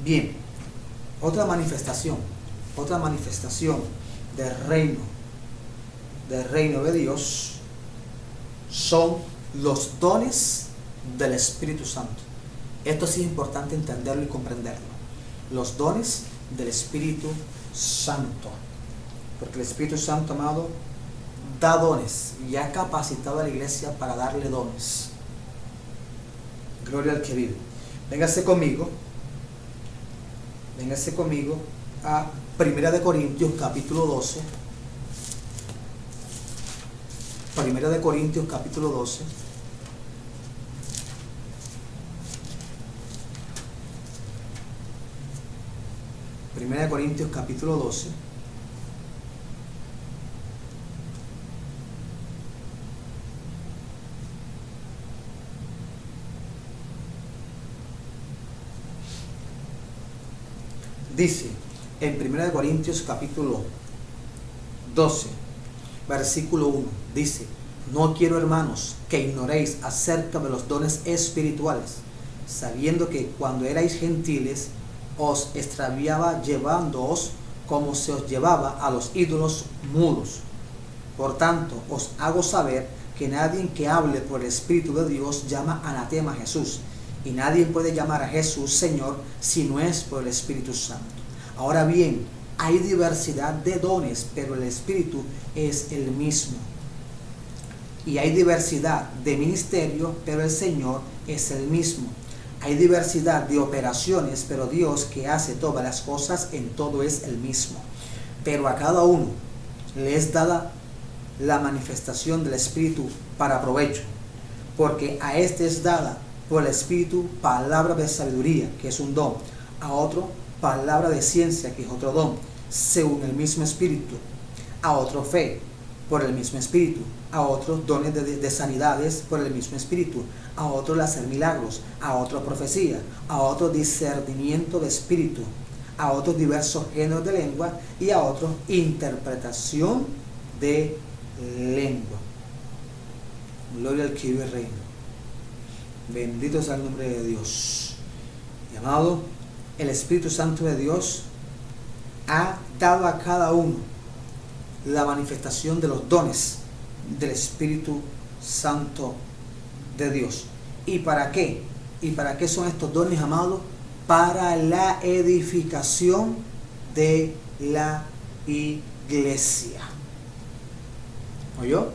Bien, otra manifestación del reino de Dios son los dones del Espíritu Santo. Esto sí es importante entenderlo y comprenderlo. Los dones del Espíritu Santo. Porque el Espíritu Santo, amado, da dones y ha capacitado a la iglesia para darle dones. Gloria al que vive. Véngase conmigo a 1 Corintios capítulo 12. 1 Corintios capítulo 12. Primera de Corintios capítulo 12. Dice en 1 Corintios capítulo 12, versículo 1, dice: no quiero, hermanos, que ignoréis acerca de los dones espirituales, sabiendo que cuando erais gentiles os extraviaba llevándoos como se os llevaba a los ídolos mudos. Por tanto, os hago saber que nadie que hable por el Espíritu de Dios llama anatema a Jesús, y nadie puede llamar a Jesús Señor si no es por el Espíritu Santo. Ahora bien, hay diversidad de dones, pero el Espíritu es el mismo. Y hay diversidad de ministerios, pero el Señor es el mismo. Hay diversidad de operaciones, pero Dios, que hace todas las cosas, en todo es el mismo. Pero a cada uno le es dada la manifestación del Espíritu para provecho, porque a este es dada por el Espíritu palabra de sabiduría, que es un don; a otro palabra de ciencia, que es otro don, según el mismo Espíritu; a otro fe, por el mismo Espíritu; a otros dones de sanidades, por el mismo Espíritu; a otro el hacer milagros; a otro profecía; a otro discernimiento de espíritu; a otros diversos géneros de lengua; y a otros interpretación de lengua. Gloria al que vive el reino. Bendito sea el nombre de Dios. Y amado, el Espíritu Santo de Dios ha dado a cada uno la manifestación de los dones del Espíritu Santo de Dios. ¿Y para qué? ¿Y para qué son estos dones, amados? Para la edificación de la iglesia. ¿Oyó?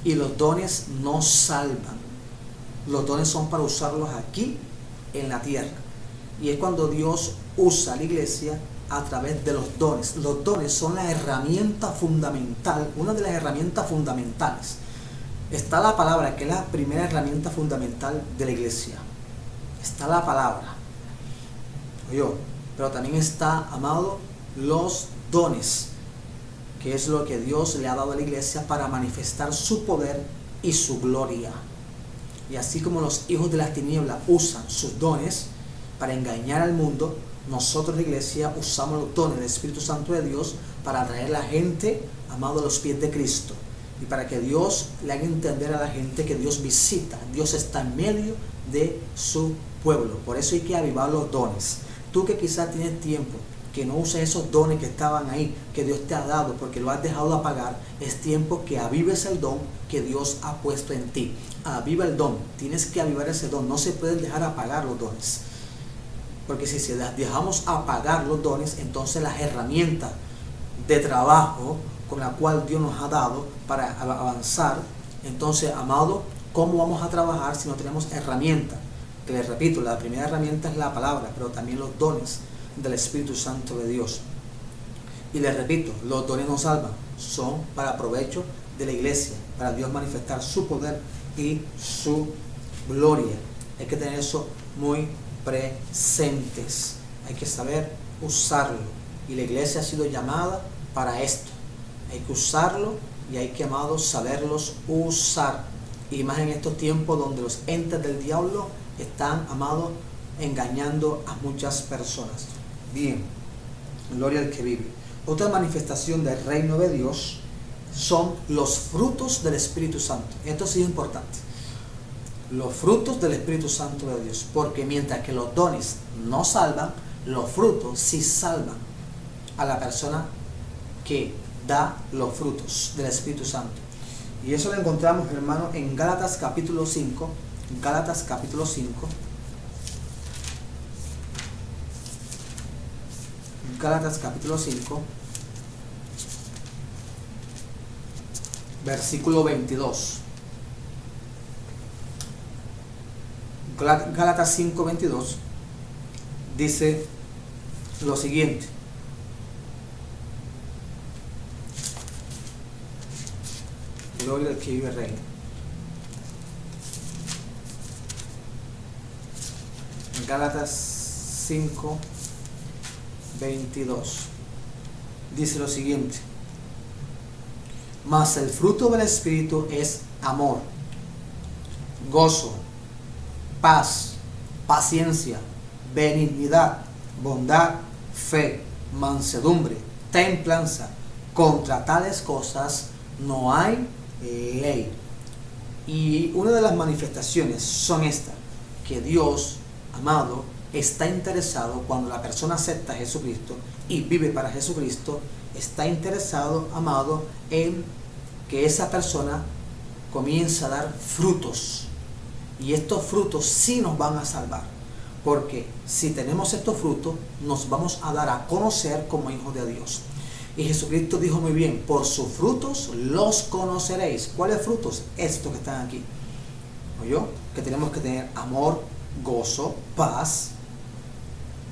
Y los dones no salvan. Los dones son para usarlos aquí en la tierra. Y es cuando Dios usa a la iglesia a través de los dones. Los dones son la herramienta fundamental, una de las herramientas fundamentales. Está la palabra, que es la primera herramienta fundamental de la iglesia. Está la palabra. ¿Oyó? Pero también está, amado, los dones, que es lo que Dios le ha dado a la iglesia para manifestar su poder y su gloria. Y así como los hijos de las tinieblas usan sus dones para engañar al mundo, nosotros, la iglesia, usamos los dones del Espíritu Santo de Dios para traer a la gente, amado, a los pies de Cristo. y para que Dios le haga entender a la gente que Dios visita, Dios está en medio de su pueblo. Por eso hay que avivar los dones. Tú que quizás tienes tiempo que no uses esos dones que estaban ahí, que Dios te ha dado porque lo has dejado de apagar, es tiempo que avives el don que Dios ha puesto en ti. Aviva el don, tienes que avivar ese don, no se pueden dejar apagar los dones, porque si se dejamos apagar los dones, entonces las herramientas de trabajo con la cual Dios nos ha dado para avanzar, entonces, amado, ¿cómo vamos a trabajar si no tenemos herramientas? Que les repito, la primera herramienta es la palabra, pero también los dones del Espíritu Santo de Dios. Y les repito, los dones no salvan, son para provecho de la iglesia, para Dios manifestar su poder y su gloria. Hay que tener eso muy presentes, hay que saber usarlo, y la iglesia ha sido llamada para esto. Hay que usarlo y hay que, amados, saberlos usar, y más en estos tiempos donde los entes del diablo están, amados, engañando a muchas personas. Bien, gloria al que vive. Otra manifestación del reino de Dios son los frutos del Espíritu Santo. Esto sí es importante. Los frutos del Espíritu Santo de Dios, porque mientras que los dones no salvan, los frutos sí salvan a la persona que da los frutos del Espíritu Santo. Y eso lo encontramos, hermano, en Gálatas capítulo 5. Gálatas capítulo 5. Gálatas capítulo 5, versículo 22. Gálatas 5, 22 dice lo siguiente: gloria al que vive reina. Gálatas 5, 22 dice lo siguiente: mas el fruto del Espíritu es amor, gozo, paz, paciencia, benignidad, bondad, fe, mansedumbre, templanza. Contra tales cosas no hay ley. Y una de las manifestaciones son estas, que Dios, amado, está interesado cuando la persona acepta a Jesucristo y vive para Jesucristo, está interesado, amado, en que esa persona comience a dar frutos. Y estos frutos sí nos van a salvar, porque si tenemos estos frutos, nos vamos a dar a conocer como hijos de Dios. Y Jesucristo dijo muy bien: por sus frutos los conoceréis. ¿Cuáles frutos? Estos que están aquí. ¿Oyó? Que tenemos que tener amor, gozo, paz,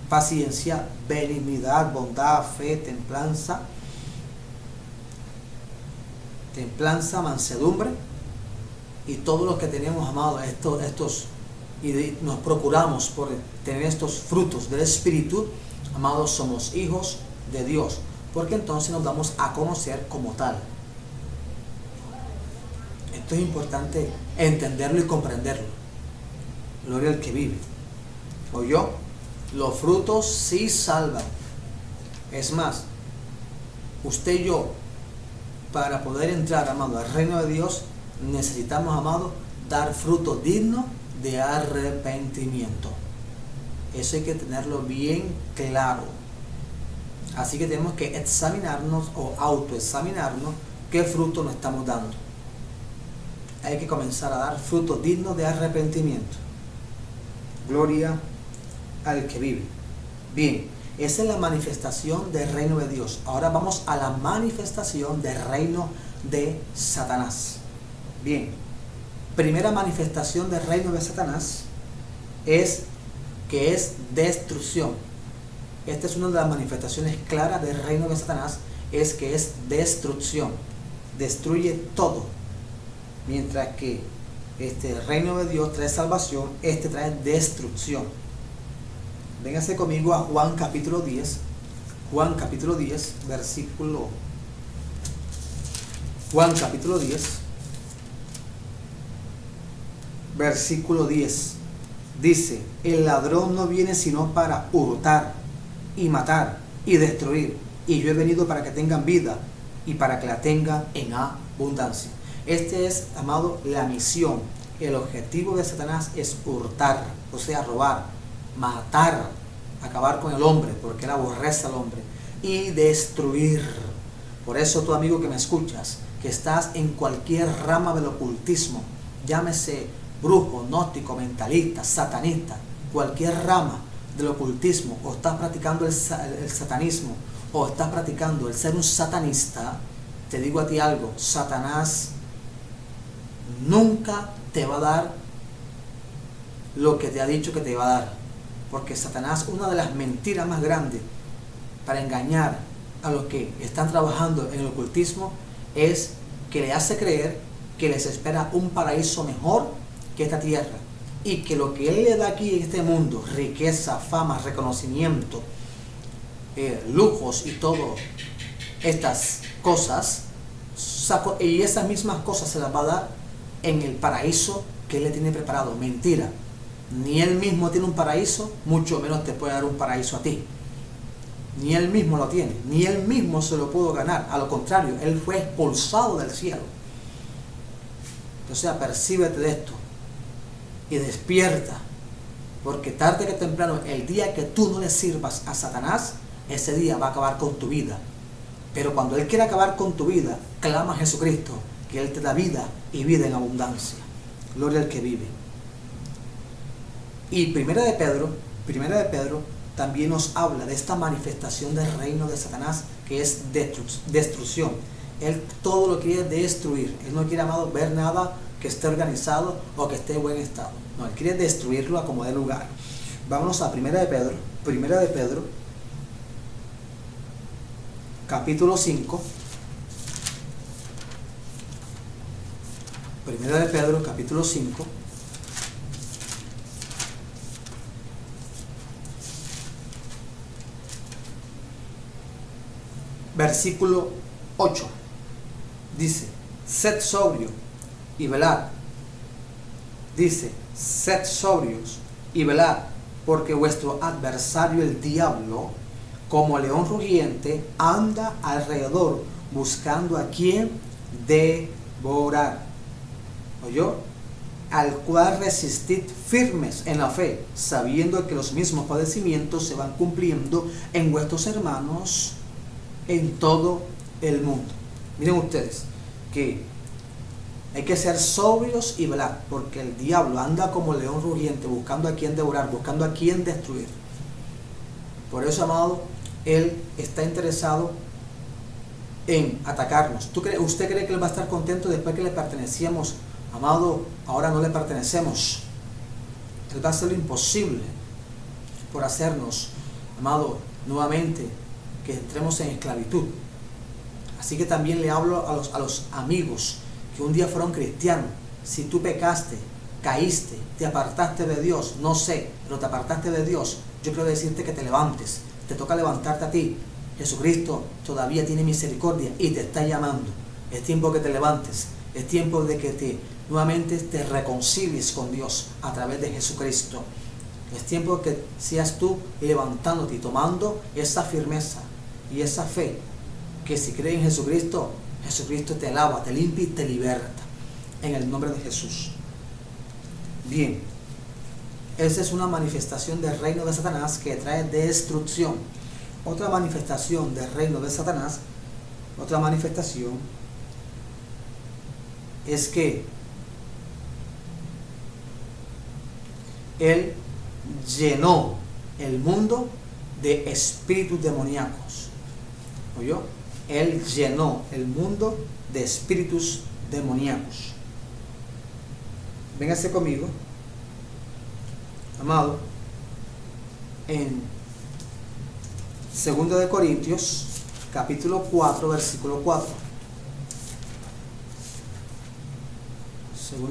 paciencia, benignidad, bondad, fe, templanza, mansedumbre, y todos los que tenemos, amados, estos y nos procuramos por tener estos frutos del Espíritu, amados, somos hijos de Dios, porque entonces nos damos a conocer como tal. Esto es importante entenderlo y comprenderlo. Gloria al que vive. ¿Oyó? Los frutos sí salvan. Es más, usted y yo, para poder entrar, amado, al reino de Dios, necesitamos, amado, dar fruto digno de arrepentimiento. Eso hay que tenerlo bien claro. Así que tenemos que examinarnos o autoexaminarnos qué fruto nos estamos dando. Hay que comenzar a dar fruto digno de arrepentimiento. Gloria al que vive. Bien, esa es la manifestación del reino de Dios. Ahora vamos a la manifestación del reino de Satanás. Bien, primera manifestación del reino de Satanás es que es destrucción. Esta es una de las manifestaciones claras del reino de Satanás, es que es destrucción. Destruye todo. Mientras que este reino de Dios trae salvación, este trae destrucción. Véngase conmigo a Juan capítulo 10. Juan capítulo 10, versículo. Juan capítulo 10, versículo 10. Dice: el ladrón no viene sino para hurtar y matar y destruir. Y yo he venido para que tengan vida y para que la tengan en abundancia. Este es, amado, la misión. El objetivo de Satanás es hurtar, o sea, robar, matar, acabar con el hombre, porque él aborrece al hombre, y destruir. Por eso, tu amigo que me escuchas, que estás en cualquier rama del ocultismo, llámese brujo, gnóstico, mentalista, satanista, cualquier rama del ocultismo, o estás practicando el satanismo, o estás practicando el ser un satanista, te digo a ti algo: Satanás nunca te va a dar lo que te ha dicho que te va a dar, porque Satanás, una de las mentiras más grandes para engañar a los que están trabajando en el ocultismo, es que le hace creer que les espera un paraíso mejor que esta tierra, y que lo que él le da aquí en este mundo, riqueza, fama, reconocimiento, lujos y todo estas cosas, y esas mismas cosas se las va a dar en el paraíso que él le tiene preparado. Mentira. Ni él mismo tiene un paraíso, mucho menos te puede dar un paraíso a ti. Ni él mismo lo tiene, ni él mismo se lo pudo ganar. A lo contrario, él fue expulsado del cielo. O sea, percíbete de esto y despierta, porque tarde que temprano, el día que tú no le sirvas a Satanás, ese día va a acabar con tu vida. Pero cuando él quiere acabar con tu vida, clama a Jesucristo, que él te da vida y vida en abundancia. Gloria al que vive. Y Primera de Pedro también nos habla de esta manifestación del reino de Satanás, que es destrucción. Él todo lo quiere destruir. Él no quiere, amado, ver nada que esté organizado o que esté en buen estado. No, él quiere destruirlo a como dé lugar. Vámonos a Primera de Pedro, capítulo 5. Primera de Pedro, capítulo 5. Versículo 8. Dice: sed sobrio y velad. Dice: sed sobrios y velad, porque vuestro adversario el diablo, como león rugiente, anda alrededor buscando a quien devorar. ¿Oyó? Al cual resistid firmes en la fe, sabiendo que los mismos padecimientos se van cumpliendo en vuestros hermanos en todo el mundo. Miren ustedes que hay que ser sobrios y velar, porque el diablo anda como león rugiente buscando a quien devorar, buscando a quien destruir. Por eso, amado, él está interesado en atacarnos. ¿Usted cree que él va a estar contento después que le pertenecíamos? Amado, ahora no le pertenecemos. Él va a hacer lo imposible por hacernos, amado, nuevamente que entremos en esclavitud. Así que también le hablo a los amigos que un día fueron cristianos. Si tú pecaste, caíste, te apartaste de Dios, no sé, pero te apartaste de Dios, yo quiero decirte que te levantes. Te toca levantarte a ti. Jesucristo todavía tiene misericordia y te está llamando. Es tiempo que te levantes. Es tiempo de que nuevamente te reconcilies con Dios a través de Jesucristo. Es tiempo que seas tú levantándote y tomando esa firmeza y esa fe, que si crees en Jesucristo, Jesucristo te lava, te limpia y te liberta, en el nombre de Jesús. Bien, esa es una manifestación del reino de Satanás que trae destrucción. Otra manifestación del reino de Satanás, otra manifestación, es que él llenó el mundo de espíritus demoníacos. ¿Oyó? Él llenó el mundo de espíritus demoníacos. Véngase conmigo, amado, en 2 de Corintios, capítulo 4, versículo 4.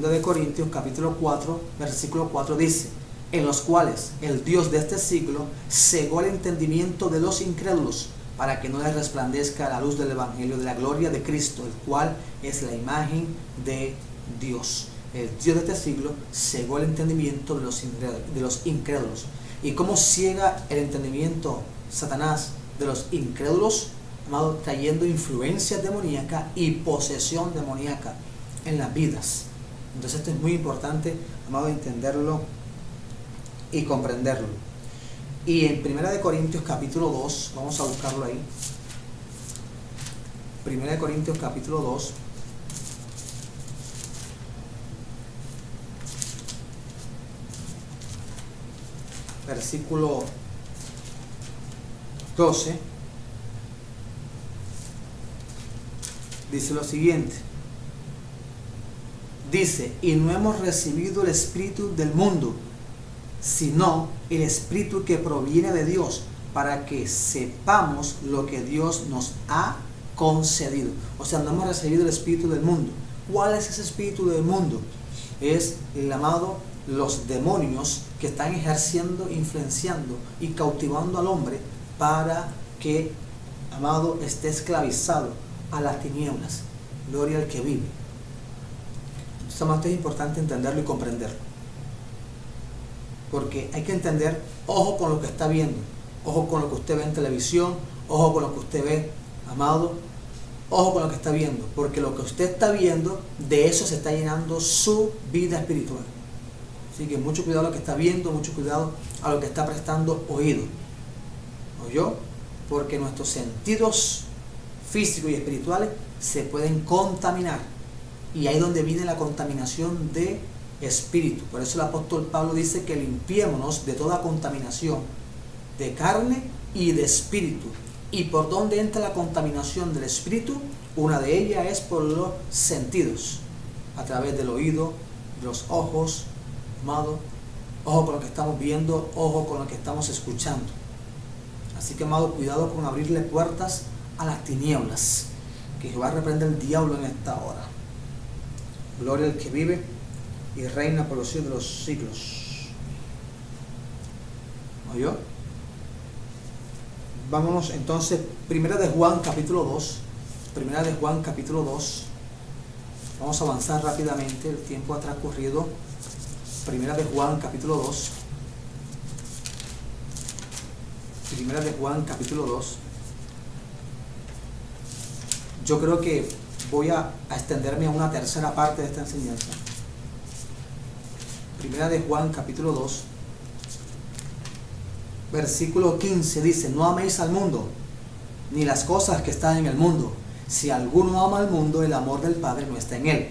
2 de Corintios, capítulo 4, versículo 4 dice: en los cuales el Dios de este siglo cegó el entendimiento de los incrédulos, para que no les resplandezca la luz del evangelio de la gloria de Cristo, el cual es la imagen de Dios. El Dios de este siglo cegó el entendimiento de los incrédulos. ¿Y cómo ciega el entendimiento Satanás de los incrédulos? amado, trayendo influencias demoníacas y posesión demoníaca en las vidas. Entonces esto es muy importante, amado, entenderlo y comprenderlo. Y en 1 Corintios capítulo 2, vamos a buscarlo ahí. 1 Corintios capítulo 2. Versículo 12. Dice lo siguiente. Dice, y no hemos recibido el espíritu del mundo, sino el espíritu que proviene de Dios, para que sepamos lo que Dios nos ha concedido. O sea, no hemos recibido el espíritu del mundo. ¿Cuál es ese espíritu del mundo? Es el amado, los demonios que están ejerciendo, influenciando y cautivando al hombre para que, amado, esté esclavizado a las tinieblas. Gloria al que vive. Entonces, amado, es importante entenderlo y comprenderlo. Porque hay que entender, ojo con lo que está viendo, ojo con lo que usted ve en televisión, ojo con lo que usted ve, amado, ojo con lo que está viendo, porque lo que usted está viendo, de eso se está llenando su vida espiritual. Así que mucho cuidado a lo que está viendo, mucho cuidado a lo que está prestando oído. ¿Oyó? Porque nuestros sentidos físicos y espirituales se pueden contaminar. Y ahí es donde viene la contaminación de espíritu. Por eso el apóstol Pablo dice que limpiémonos de toda contaminación de carne y de espíritu. ¿Y por dónde entra la contaminación del espíritu? Una de ellas es por los sentidos, a través del oído, los ojos, amado, ojo con lo que estamos viendo, ojo con lo que estamos escuchando. Así que, amado, cuidado con abrirle puertas a las tinieblas, que Jehová reprende al diablo en esta hora. Gloria al que vive y reina por los siglos de los siglos. ¿Oyó? Vámonos entonces, 1 de Juan capítulo 2. 1 de Juan capítulo 2. Vamos a avanzar rápidamente, el tiempo ha transcurrido. 1 de Juan capítulo 2. 1 de Juan capítulo 2. Yo creo que voy a extenderme a una tercera parte de esta enseñanza. 1 de Juan capítulo 2, versículo 15 dice, no améis al mundo, ni las cosas que están en el mundo. Si alguno ama al mundo, el amor del Padre no está en él.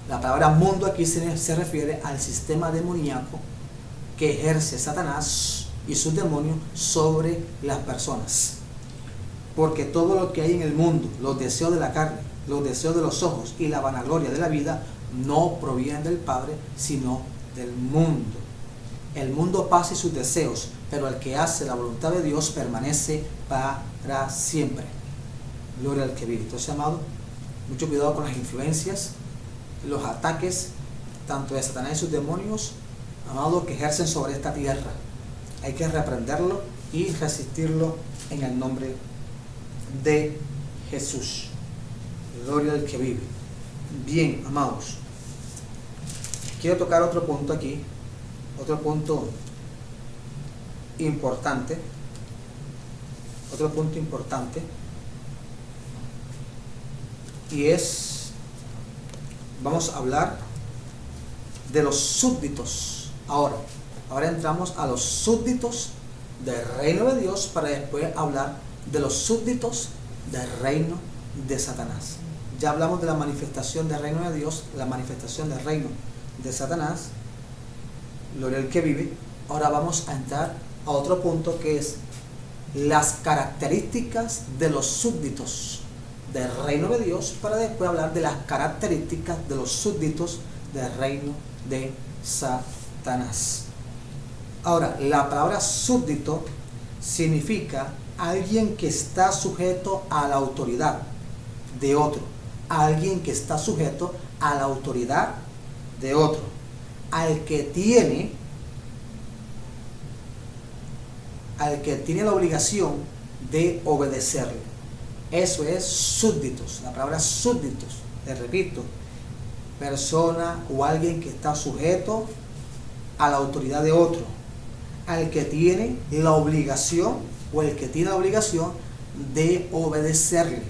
La palabra mundo aquí se refiere al sistema demoníaco que ejerce Satanás y sus demonios sobre las personas. Porque todo lo que hay en el mundo, los deseos de la carne, los deseos de los ojos y la vanagloria de la vida, no provienen del Padre, sino del mundo. El mundo pasa y sus deseos, pero el que hace la voluntad de Dios permanece para siempre. Gloria al que vive. Entonces, amado, mucho cuidado con las influencias, los ataques, tanto de Satanás y sus demonios, amado, que ejercen sobre esta tierra. Hay que reprenderlo y resistirlo en el nombre de Jesús. Gloria al que vive. Bien, amados, quiero tocar otro punto aquí, otro punto importante, y es, vamos a hablar de los súbditos. Ahora entramos a los súbditos del reino de Dios, para después hablar de los súbditos del reino de Satanás. Ya hablamos de la manifestación del reino de Dios, la manifestación del reino de Satanás, gloria al que vive. Ahora vamos a entrar a otro punto, que es las características de los súbditos del reino de Dios, para después hablar de las características de los súbditos del reino de Satanás. Ahora, la palabra súbdito significa alguien que está sujeto a la autoridad de otro, alguien que está sujeto a la autoridad de otro, al que tiene la obligación de obedecerle. Eso es súbditos. La palabra súbditos, te repito, persona o alguien que está sujeto a la autoridad de otro, al que tiene la obligación, o el que tiene la obligación de obedecerle.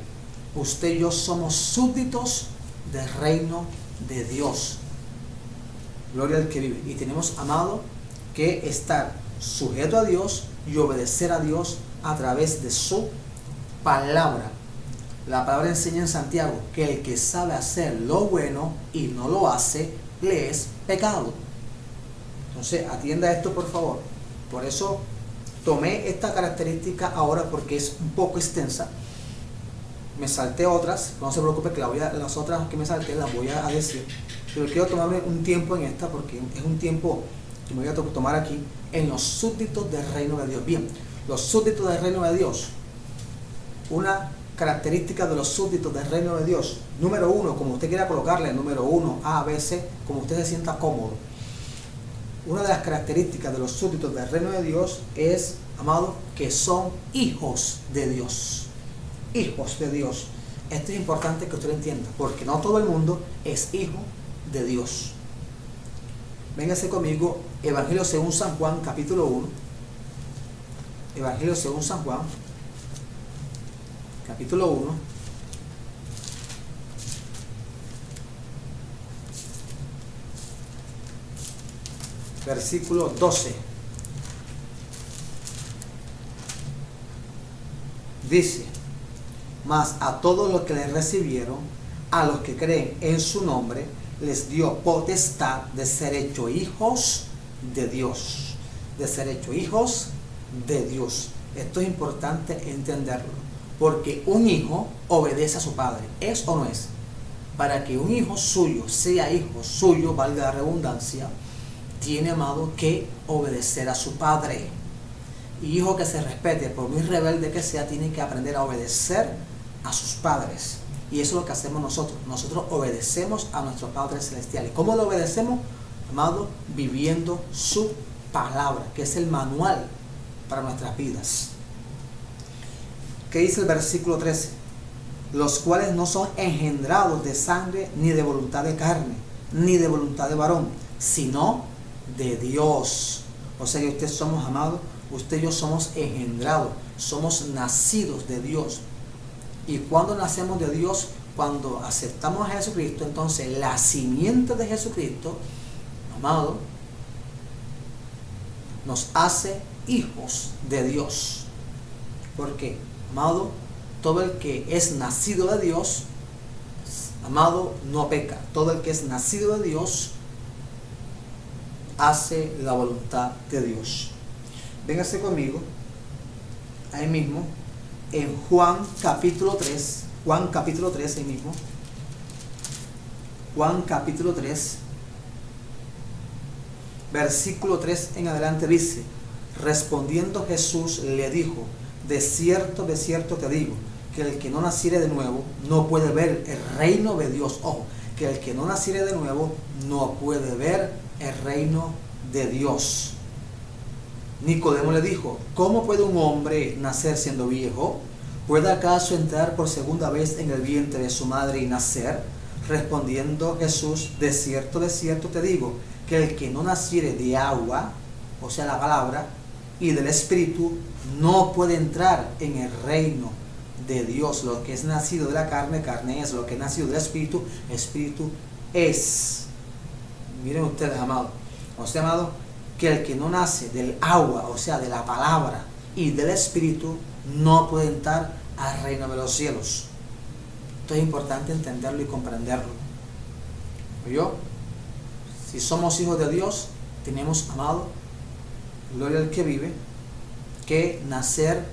Usted y yo somos súbditos del reino de Dios. Gloria al que vive. Y tenemos, amado, que estar sujeto a Dios y obedecer a Dios a través de su palabra. La palabra enseña en Santiago que el que sabe hacer lo bueno y no lo hace, le es pecado. Entonces, atienda esto, por favor. Por eso tomé esta característica ahora, porque es un poco extensa. Me salté otras, no se preocupe que las otras que me salté las voy a decir. Pero quiero tomarme un tiempo en esta, porque es un tiempo que me voy a tomar aquí, en los súbditos del reino de Dios. Bien, los súbditos del reino de Dios. Una característica de los súbditos del reino de Dios. Número 1, como usted quiera colocarle, número 1, A, B, C, como usted se sienta cómodo. Una de las características de los súbditos del reino de Dios es, amado, que son hijos de Dios. Hijos de Dios. Esto es importante que usted lo entienda, porque no todo el mundo es hijo de Dios. Véngase conmigo, Evangelio según San Juan, capítulo 1. Evangelio según San Juan, capítulo 1. Versículo 12. Dice: mas a todos los que le recibieron, a los que creen en su nombre, les dio potestad de ser hechos hijos de Dios. De ser hechos hijos de Dios. Esto es importante entenderlo, porque un hijo obedece a su padre. ¿Es o no es? Para que un hijo suyo sea hijo suyo, valga la redundancia, tiene, amado, que obedecer a su padre. Y hijo que se respete, por muy rebelde que sea, tiene que aprender a obedecer a sus padres. Y eso es lo que hacemos nosotros. Nosotros obedecemos a nuestro Padre Celestial. ¿Y cómo lo obedecemos? Amado, viviendo su palabra, que es el manual para nuestras vidas. ¿Qué dice el versículo 13? Los cuales no son engendrados de sangre, ni de voluntad de carne, ni de voluntad de varón, sino de Dios. O sea que usted somos, amados, usted y yo somos engendrados, somos nacidos de Dios. Y cuando nacemos de Dios, cuando aceptamos a Jesucristo, entonces la simiente de Jesucristo, amado, nos hace hijos de Dios. ¿Por qué? Amado, todo el que es nacido de Dios, amado, no peca. Todo el que es nacido de Dios hace la voluntad de Dios. Véngase conmigo, ahí mismo, en Juan capítulo 3, Juan capítulo 3, ahí mismo, Juan capítulo 3, versículo 3 en adelante dice: respondiendo Jesús le dijo: de cierto te digo, que el que no naciere de nuevo no puede ver el reino de Dios. Ojo, que el que no naciere de nuevo no puede ver el reino de Dios. Nicodemo le dijo: ¿cómo puede un hombre nacer siendo viejo? ¿Puede acaso entrar por segunda vez en el vientre de su madre y nacer? Respondiendo Jesús: de cierto te digo, que el que no naciere de agua, o sea la palabra, y del Espíritu, no puede entrar en el reino de Dios. Lo que es nacido de la carne, carne es; lo que es nacido del Espíritu, Espíritu es. Miren ustedes, amados, o sea, amado, que el que no nace del agua, o sea de la palabra, y del Espíritu, no puede entrar al reino de los cielos. Esto es importante entenderlo y comprenderlo. ¿Oyó? Si somos hijos de Dios, tenemos, amado, gloria al que vive, que nacer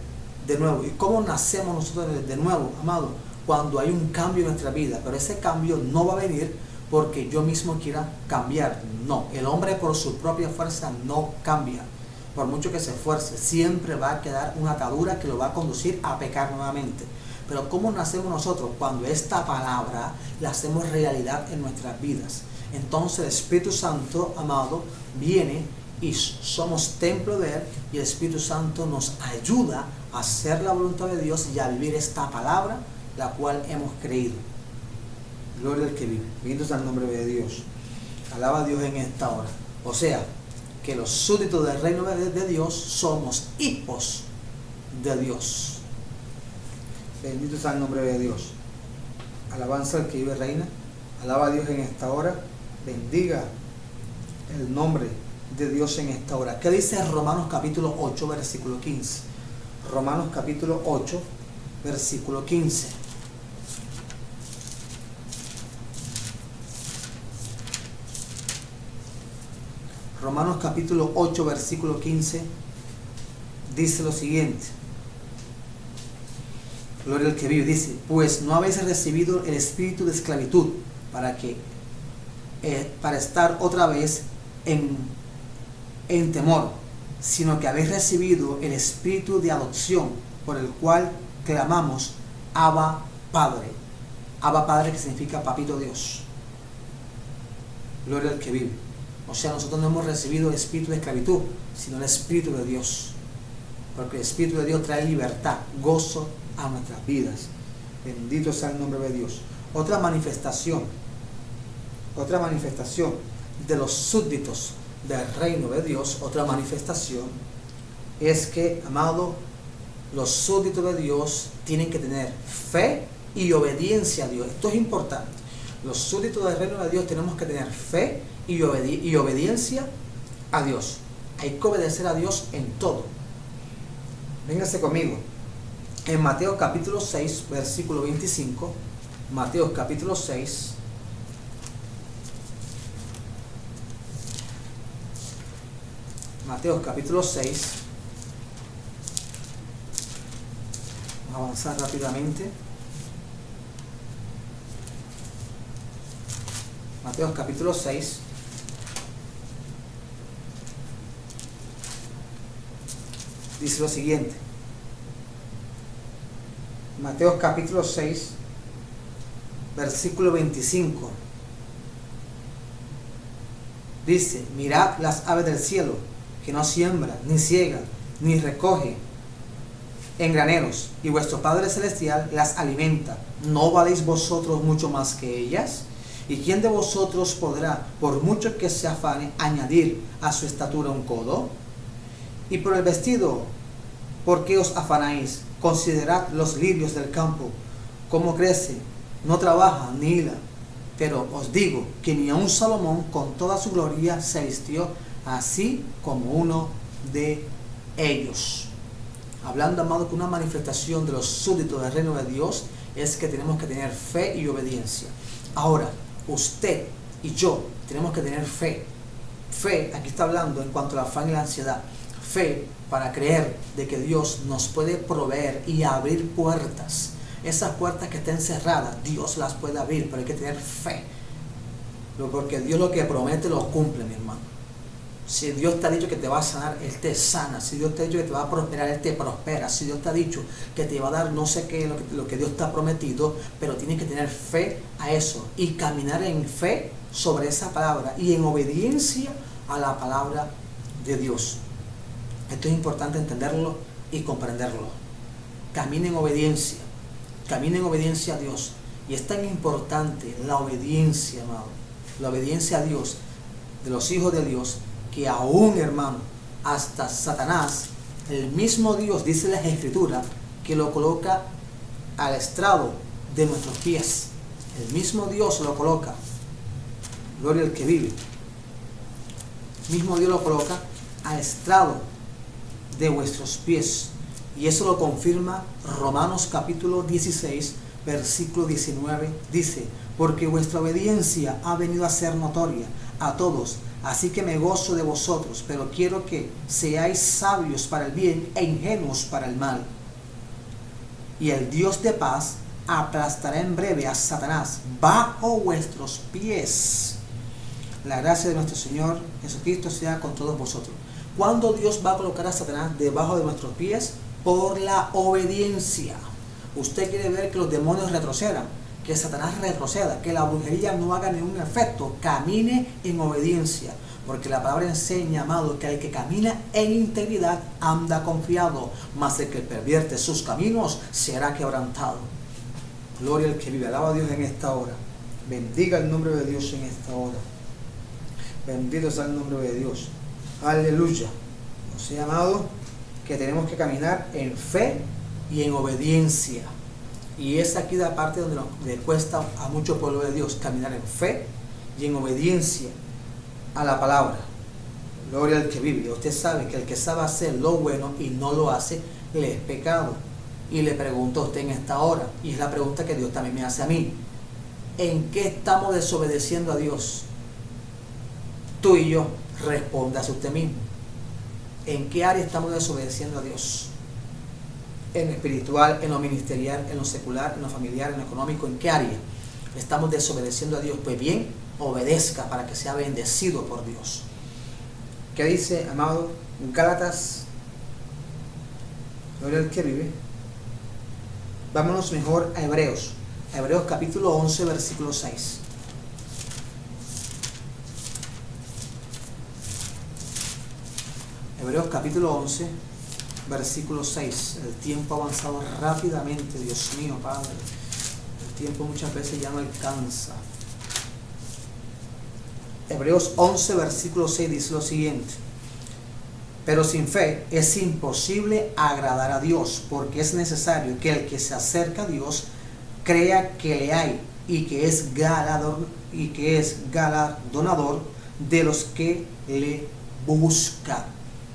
de nuevo. ¿Y cómo nacemos nosotros de nuevo, amado? Cuando hay un cambio en nuestra vida. Pero ese cambio no va a venir porque yo mismo quiera cambiar. No, el hombre por su propia fuerza no cambia. Por mucho que se esfuerce, siempre va a quedar una atadura que lo va a conducir a pecar nuevamente. Pero ¿cómo nacemos nosotros? Cuando esta palabra la hacemos realidad en nuestras vidas. Entonces el Espíritu Santo, amado, viene y somos templo de Él, y el Espíritu Santo nos ayuda a hacer la voluntad de Dios y a vivir esta palabra, la cual hemos creído. Gloria al que vive. Bendito sea el nombre de Dios. Alaba a Dios en esta hora. O sea, que los súbditos del reino de Dios somos hijos de Dios. Bendito sea el nombre de Dios. Alabanza al que vive reina. Alaba a Dios en esta hora. Bendiga el nombre de Dios en esta hora. ¿Qué dice Romanos capítulo 8, versículo 15? Romanos capítulo 8, versículo 15. Romanos capítulo 8, versículo 15 dice lo siguiente. Gloria al que vive. Dice, pues no habéis recibido el espíritu de esclavitud para estar otra vez en temor, sino que habéis recibido el espíritu de adopción, por el cual clamamos, Abba Padre. Abba Padre, que significa papito Dios. Gloria al que vive. O sea, nosotros no hemos recibido el espíritu de esclavitud, sino el espíritu de Dios. Porque el espíritu de Dios trae libertad, gozo a nuestras vidas. Bendito sea el nombre de Dios. Otra manifestación de los súbditos del reino de Dios, otra manifestación es que, amado, los súbditos de Dios tienen que tener fe y obediencia a Dios. Esto es importante. Los súbditos del reino de Dios tenemos que tener fe y obediencia a Dios. Hay que obedecer a Dios en todo. Véngase conmigo. En Mateo capítulo 6, versículo 25. Mateo capítulo 6. Mateo capítulo 6. Vamos a avanzar rápidamente. Mateo capítulo 6. Dice lo siguiente. Mateo capítulo 6, versículo 25. Dice, mirad las aves del cielo, que no siembran, ni ciegan, ni recogen en graneros, y vuestro Padre Celestial las alimenta. ¿No valéis vosotros mucho más que ellas? ¿Y quién de vosotros podrá, por mucho que se afane, añadir a su estatura un codo? Y por el vestido, ¿por qué os afanáis? Considerad los lirios del campo, cómo crecen, no trabajan ni hilan. Pero os digo que ni aun Salomón con toda su gloria se vistió así como uno de ellos. Hablando, amado, que una manifestación de los súbditos del reino de Dios es que tenemos que tener fe y obediencia. Ahora, usted y yo tenemos que tener fe. Fe, aquí está hablando en cuanto a la afán y la ansiedad. Fe para creer de que Dios nos puede proveer y abrir puertas. Esas puertas que estén cerradas, Dios las puede abrir, pero hay que tener fe. Porque Dios lo que promete lo cumple, mi hermano. Si Dios te ha dicho que te va a sanar, Él te sana. Si Dios te ha dicho que te va a prosperar, Él te prospera. Si Dios te ha dicho que te va a dar no sé qué, lo que Dios te ha prometido, pero tienes que tener fe a eso y caminar en fe sobre esa palabra y en obediencia a la palabra de Dios. Esto es importante entenderlo y comprenderlo. Camina en obediencia a Dios. Y es tan importante la obediencia, amado, la obediencia a Dios, de los hijos de Dios, que aún, hermano, hasta Satanás, el mismo Dios, dice la Escritura, que lo coloca al estrado de nuestros pies. El mismo Dios lo coloca. Gloria al que vive. El mismo Dios lo coloca al estrado de vuestros pies. Y eso lo confirma Romanos capítulo 16, versículo 19. Dice, porque vuestra obediencia ha venido a ser notoria a todos, así que me gozo de vosotros, pero quiero que seáis sabios para el bien e ingenuos para el mal. Y el Dios de paz aplastará en breve a Satanás bajo vuestros pies. La gracia de nuestro Señor Jesucristo sea con todos vosotros. ¿Cuándo Dios va a colocar a Satanás debajo de nuestros pies? Por la obediencia. Usted quiere ver que los demonios retrocedan, que Satanás retroceda, que la brujería no haga ningún efecto. Camine en obediencia, porque la palabra enseña, amado, que el que camina en integridad anda confiado, mas el que pervierte sus caminos será quebrantado. Gloria al que vive. Alaba a Dios en esta hora. Bendiga el nombre de Dios en esta hora. Bendito sea el nombre de Dios. Aleluya. O sea, amado, que tenemos que caminar en fe y en obediencia. Y es aquí la parte donde le cuesta a mucho pueblo de Dios caminar en fe y en obediencia a la palabra. Gloria al que vive. Usted sabe que el que sabe hacer lo bueno y no lo hace, le es pecado. Y le pregunto a usted en esta hora, y es la pregunta que Dios también me hace a mí: ¿en qué estamos desobedeciendo a Dios? Tú y yo, respóndase usted mismo. ¿En qué área estamos desobedeciendo a Dios? En lo espiritual, en lo ministerial, en lo secular, en lo familiar, en lo económico. ¿En qué área estamos desobedeciendo a Dios? Pues bien, obedezca para que sea bendecido por Dios. ¿Qué dice, amado? Gálatas, gloria al que vive. Vámonos mejor a Hebreos. Hebreos capítulo 11, versículo 6. Hebreos capítulo 11, versículo 6. El tiempo ha avanzado rápidamente, Dios mío, Padre. El tiempo muchas veces ya no alcanza. Hebreos 11, versículo 6 dice lo siguiente: pero sin fe es imposible agradar a Dios, porque es necesario que el que se acerca a Dios crea que le hay y que es galardonador de los que le buscan.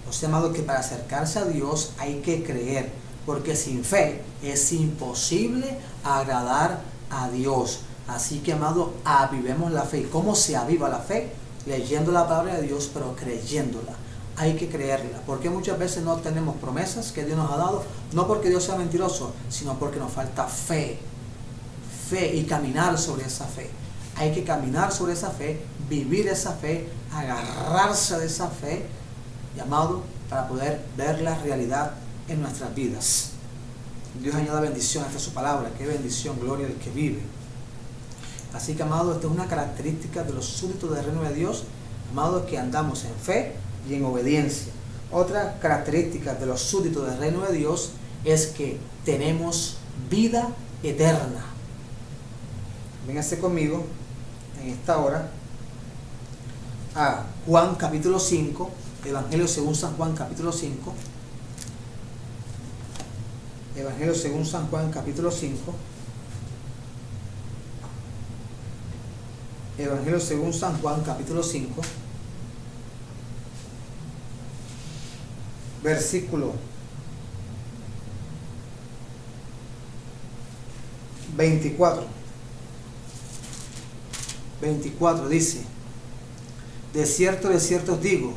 O sea, amado, que para acercarse a Dios hay que creer, porque sin fe es imposible agradar a Dios. Así que, amado, avivemos la fe. ¿Y cómo se aviva la fe? Leyendo la palabra de Dios, pero creyéndola. Hay que creerla, porque muchas veces no tenemos promesas que Dios nos ha dado, no porque Dios sea mentiroso, sino porque nos falta fe. Fe y caminar sobre esa fe. Hay que caminar sobre esa fe, vivir esa fe, agarrarse de esa fe, llamado, para poder ver la realidad en nuestras vidas. Dios añada bendición hasta su palabra. Qué bendición, gloria al que vive. Así que, amado, esta es una característica de los súbditos del reino de Dios, amado, que andamos en fe y en obediencia. Otra característica de los súbditos del reino de Dios es que tenemos vida eterna. Véngase conmigo en esta hora a Juan capítulo 5, Evangelio según San Juan capítulo 5. Evangelio según San Juan capítulo 5. Evangelio según San Juan capítulo 5. Versículo 24. 24 dice: de cierto os digo,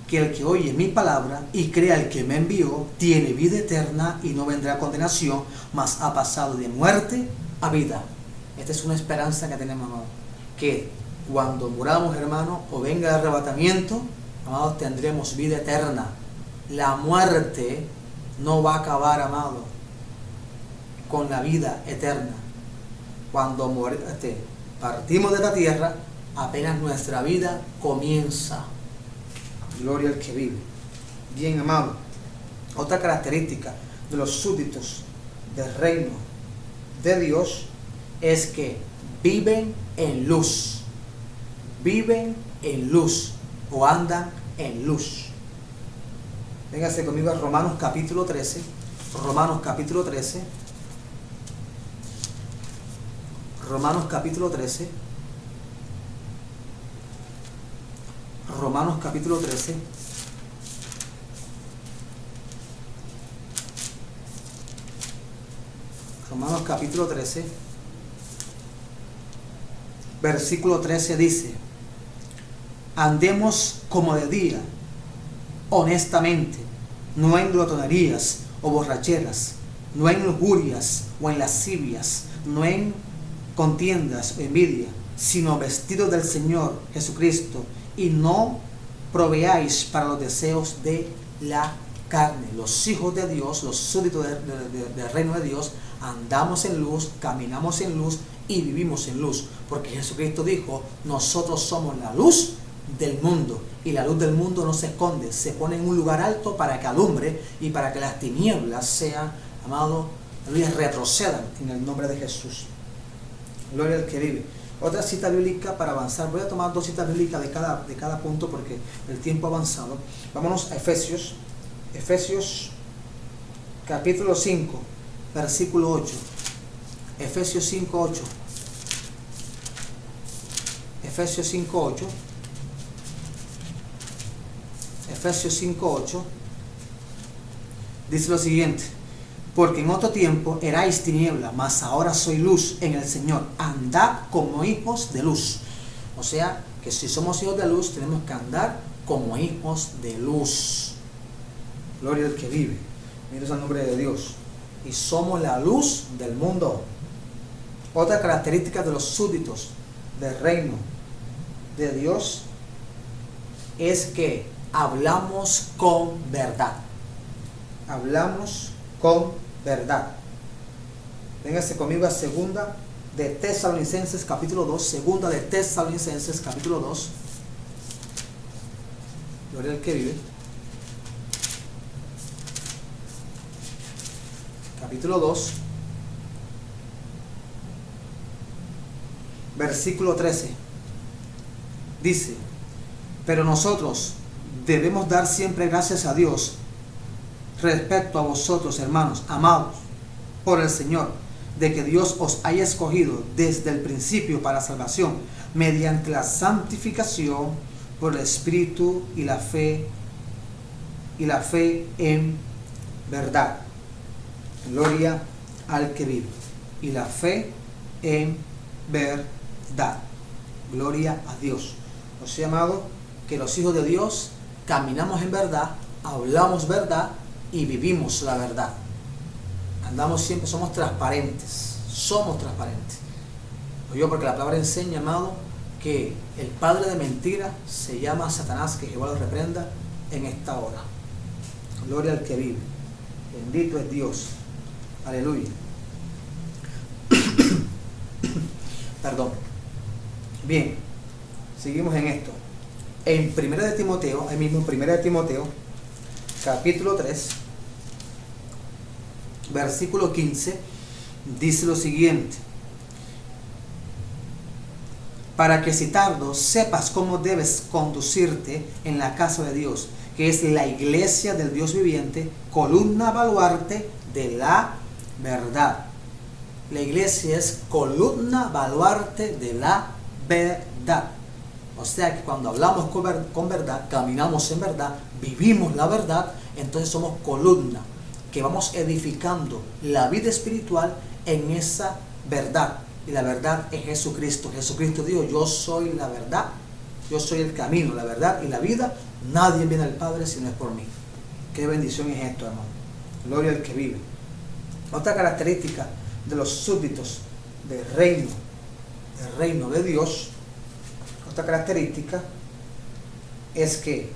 que el que oye mi palabra y crea el que me envió, tiene vida eterna y no vendrá a condenación, mas ha pasado de muerte a vida. Esta es una esperanza que tenemos, amado, que cuando muramos, hermano, o venga el arrebatamiento, amados, tendremos vida eterna. La muerte no va a acabar, amado, con la vida eterna. Cuando partimos de la tierra, apenas nuestra vida comienza. Gloria al que vive. Bien, amado, otra característica de los súbditos del reino de Dios es que viven en luz. Viven en luz o andan en luz. Véngase conmigo a Romanos capítulo 13. Romanos capítulo 13. Romanos capítulo 13. Romanos capítulo 13. Romanos capítulo 13. Versículo 13 dice: andemos como de día, honestamente, no en glotonerías o borracheras, no en lujurias o en lascivias, no en contiendas o envidia, sino vestidos del Señor Jesucristo, y no proveáis para los deseos de la carne. Los hijos de Dios, los súbditos del reino de Dios, andamos en luz, caminamos en luz y vivimos en luz, porque Jesucristo dijo: nosotros somos la luz del mundo, y la luz del mundo no se esconde, se pone en un lugar alto para que alumbre y para que las tinieblas sean, amado, retrocedan en el nombre de Jesús. Gloria al que vive. Otra cita bíblica para avanzar. Voy a tomar dos citas bíblicas de cada punto porque el tiempo ha avanzado. Vámonos a Efesios. Efesios capítulo 5, versículo 8. Efesios 5:8. Efesios 5:8. Efesios 5:8 dice lo siguiente: porque en otro tiempo erais tiniebla, mas ahora soy luz en el Señor. Andad como hijos de luz. O sea, que si somos hijos de luz, tenemos que andar como hijos de luz. Gloria al que vive. Mira el nombre de Dios. Y somos la luz del mundo. Otra característica de los súbditos del reino de Dios es que hablamos con verdad. Hablamos con verdad. Véngase conmigo a segunda de Tesalonicenses capítulo 2. Segunda de Tesalonicenses capítulo 2. Gloria al que vive. Capítulo 2. Versículo 13. Dice: pero nosotros debemos dar siempre gracias a Dios respecto a vosotros, hermanos amados por el Señor, de que Dios os haya escogido desde el principio para salvación, mediante la santificación por el Espíritu y la fe en verdad. Gloria al que vive. Y la fe en verdad. Gloria a Dios. O sea, amado, que los hijos de Dios caminamos en verdad, hablamos verdad y vivimos la verdad. Andamos siempre, somos transparentes. Somos transparentes. Yo, porque la palabra enseña, amado, que el padre de mentira se llama Satanás, que Jehová lo reprenda en esta hora. Gloria al que vive. Bendito es Dios. Aleluya. Perdón. Bien, seguimos en esto. En 1 de Timoteo, ahí mismo, 1 de Timoteo, capítulo 3, versículo 15, dice lo siguiente: para que si tardo sepas cómo debes conducirte en la casa de Dios, que es la iglesia del Dios viviente, columna baluarte de la verdad. La iglesia es columna baluarte de la verdad. O sea que cuando hablamos con verdad, caminamos en verdad, vivimos la verdad, entonces somos columna que vamos edificando la vida espiritual en esa verdad. Y la verdad es Jesucristo. Jesucristo dijo: yo soy la verdad, yo soy el camino, la verdad y la vida. Nadie viene al Padre si no es por mí. Qué bendición es esto, hermano. Gloria al que vive. Otra característica de los súbditos del reino de Dios, otra característica es que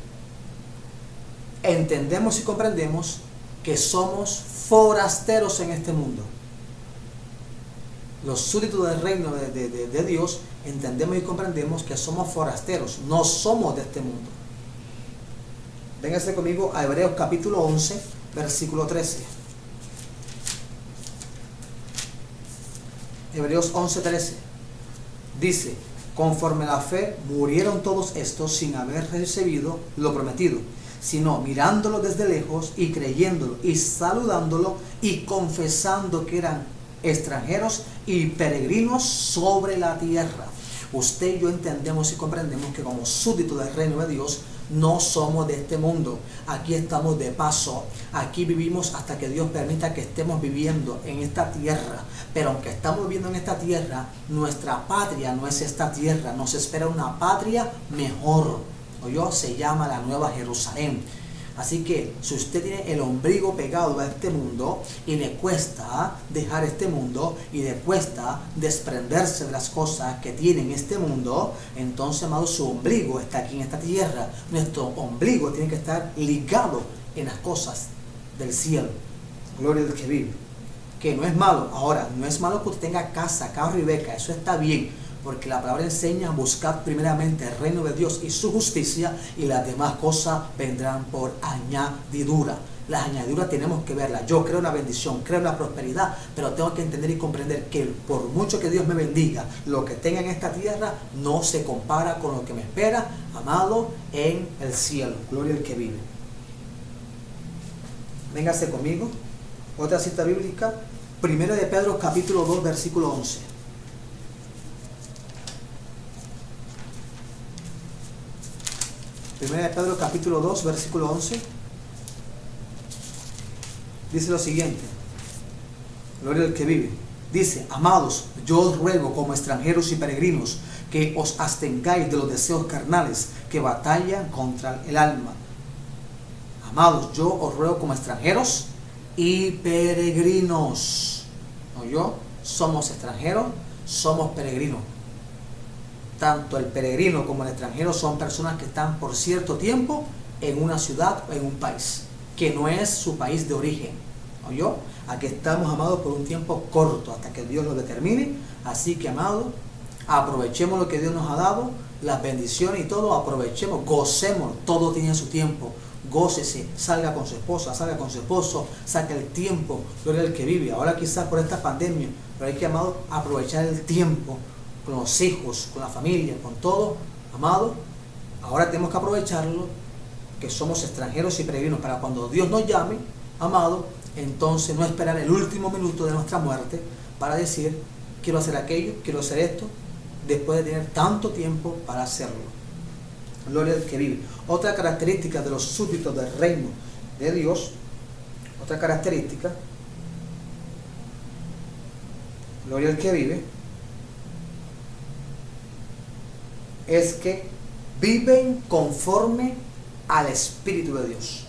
entendemos y comprendemos que somos forasteros en este mundo. Los súbditos del reino de Dios entendemos y comprendemos que somos forasteros, no somos de este mundo. Véngase conmigo a Hebreos capítulo 11, versículo 13. Hebreos 11, 13. Dice: conforme a la fe murieron todos estos sin haber recibido lo prometido, sino mirándolo desde lejos y creyéndolo y saludándolo y confesando que eran extranjeros y peregrinos sobre la tierra. Usted y yo entendemos y comprendemos que como súbditos del reino de Dios no somos de este mundo. Aquí estamos de paso. Aquí vivimos hasta que Dios permita que estemos viviendo en esta tierra. Pero aunque estamos viviendo en esta tierra, nuestra patria no es esta tierra. Nos espera una patria mejor. ¿Oyó? Se llama la Nueva Jerusalén. Así que si usted tiene el ombligo pegado a este mundo y le cuesta dejar este mundo y le cuesta desprenderse de las cosas que tiene en este mundo, entonces, amado, su ombligo está aquí en esta tierra. Nuestro ombligo tiene que estar ligado en las cosas del cielo. Gloria al que vive. Que no es malo. Ahora, no es malo que usted tenga casa, carro y beca. Eso está bien. Porque la palabra enseña: buscar primeramente el reino de Dios y su justicia, y las demás cosas vendrán por añadidura. Las añadiduras tenemos que verlas. Yo creo en la bendición, creo en la prosperidad, pero tengo que entender y comprender que por mucho que Dios me bendiga, lo que tenga en esta tierra no se compara con lo que me espera, amado, en el cielo. Gloria al que vive. Véngase conmigo. Otra cita bíblica Primera de Pedro capítulo 2 versículo 11. Primera de Pedro capítulo 2 versículo 11. Dice lo siguiente. Gloria al que vive. Dice: amados, yo os ruego como extranjeros y peregrinos que os abstengáis de los deseos carnales que batallan contra el alma. Amados, yo os ruego como extranjeros y peregrinos. ¿No yo? Somos extranjeros, somos peregrinos. Tanto el peregrino como el extranjero son personas que están por cierto tiempo en una ciudad o en un país que no es su país de origen. ¿No yo? Aquí estamos, amados, por un tiempo corto hasta que Dios lo determine. Así que, amados, aprovechemos lo que Dios nos ha dado, las bendiciones y todo, aprovechemos, gocemos, todo tiene su tiempo. Gócese, salga con su esposa, salga con su esposo, saque el tiempo, gloria al que vive. Ahora quizás por esta pandemia, pero hay que, amado, aprovechar el tiempo con los hijos, con la familia, con todo, amado. Ahora tenemos que aprovecharlo, que somos extranjeros y peregrinos, para cuando Dios nos llame, amado, entonces no esperar el último minuto de nuestra muerte para decir, quiero hacer aquello, quiero hacer esto, después de tener tanto tiempo para hacerlo. Gloria al que vive. Otra característica de los súbditos del reino de Dios, otra característica, gloria al que vive, es que viven conforme al Espíritu de Dios.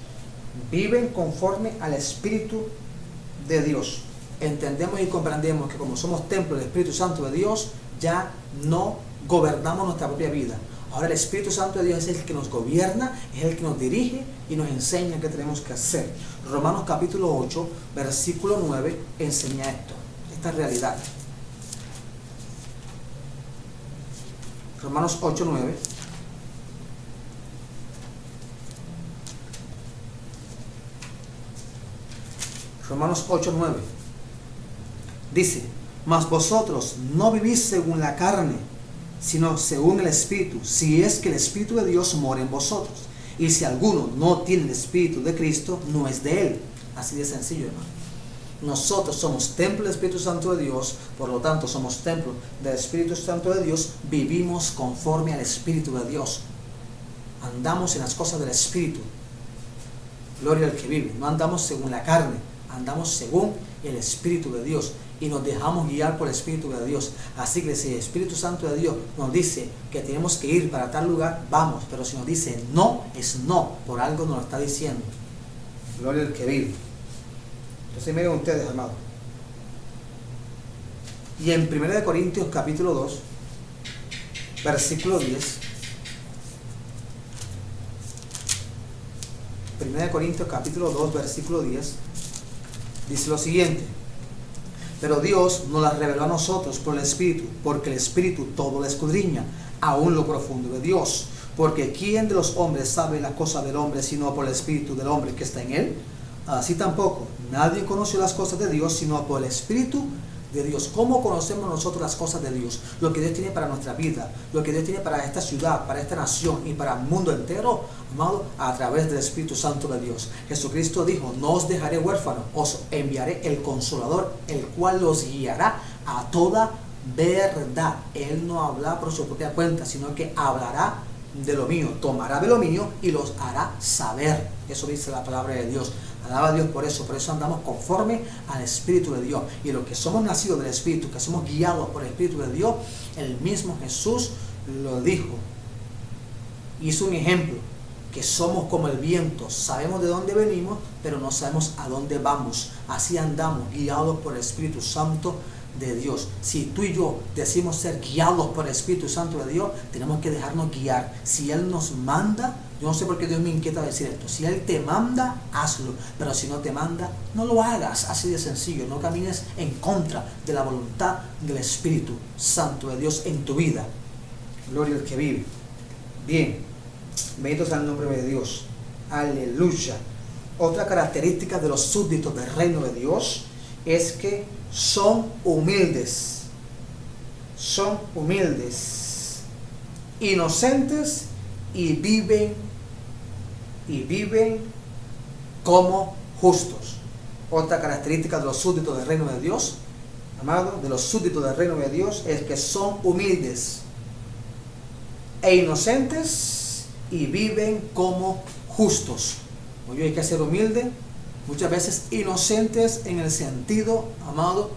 Viven conforme al Espíritu de Dios. Entendemos y comprendemos que como somos templo del Espíritu Santo de Dios, ya no gobernamos nuestra propia vida. Ahora el Espíritu Santo de Dios es el que nos gobierna, es el que nos dirige y nos enseña qué tenemos que hacer. Romanos capítulo 8, versículo 9, enseña esta realidad. Romanos 8, 9. Romanos 8, 9. Dice: mas vosotros no vivís según la carne, sino según el Espíritu, si es que el Espíritu de Dios mora en vosotros. Y si alguno no tiene el Espíritu de Cristo, no es de él. Así de sencillo, hermano. Nosotros somos templo del Espíritu Santo de Dios, por lo tanto somos templo del Espíritu Santo de Dios, vivimos conforme al Espíritu de Dios. Andamos en las cosas del Espíritu. Gloria al que vive. No andamos según la carne, andamos según el Espíritu de Dios y nos dejamos guiar por el Espíritu de Dios. Así que si el Espíritu Santo de Dios nos dice que tenemos que ir para tal lugar, vamos. Pero si nos dice no, es no, por algo nos lo está diciendo. Gloria al que vive. Entonces miren ustedes, amados. Y en 1 Corintios capítulo 2, versículo 10. 1 Corintios capítulo 2, versículo 10. Dice lo siguiente: pero Dios nos las reveló a nosotros por el Espíritu, porque el Espíritu todo lo escudriña, aún lo profundo de Dios. Porque ¿quién de los hombres sabe las cosas del hombre, sino por el Espíritu del hombre que está en él? Así tampoco nadie conoce las cosas de Dios, sino por el Espíritu de Dios. ¿Cómo conocemos nosotros las cosas de Dios? Lo que Dios tiene para nuestra vida, lo que Dios tiene para esta ciudad, para esta nación y para el mundo entero, amado, a través del Espíritu Santo de Dios. Jesucristo dijo: no os dejaré huérfanos, os enviaré el Consolador, el cual los guiará a toda verdad. Él no habla por su propia cuenta, sino que hablará de lo mío, tomará de lo mío y los hará saber. Eso dice la palabra de Dios. Alaba a Dios por eso andamos conforme al Espíritu de Dios. Y los que somos nacidos del Espíritu, que somos guiados por el Espíritu de Dios, el mismo Jesús lo dijo. Hizo un ejemplo, que somos como el viento, sabemos de dónde venimos, pero no sabemos a dónde vamos. Así andamos, guiados por el Espíritu Santo de Dios. Si tú y yo decimos ser guiados por el Espíritu Santo de Dios, tenemos que dejarnos guiar. Si Él nos manda, yo no sé por qué Dios me inquieta decir esto, si Él te manda, hazlo, pero si no te manda, no lo hagas. Así de sencillo. No camines en contra de la voluntad del Espíritu Santo de Dios en tu vida. Gloria al que vive. Bien, bendito sea el nombre de Dios. Aleluya. Otra característica de los súbditos del reino de Dios es que son humildes, inocentes y viven como justos. Otra característica de los súbditos del reino de Dios, amado, de los súbditos del reino de Dios, es que son humildes e inocentes y viven como justos. Oye, hay que ser humilde, muchas veces inocentes en el sentido, amado,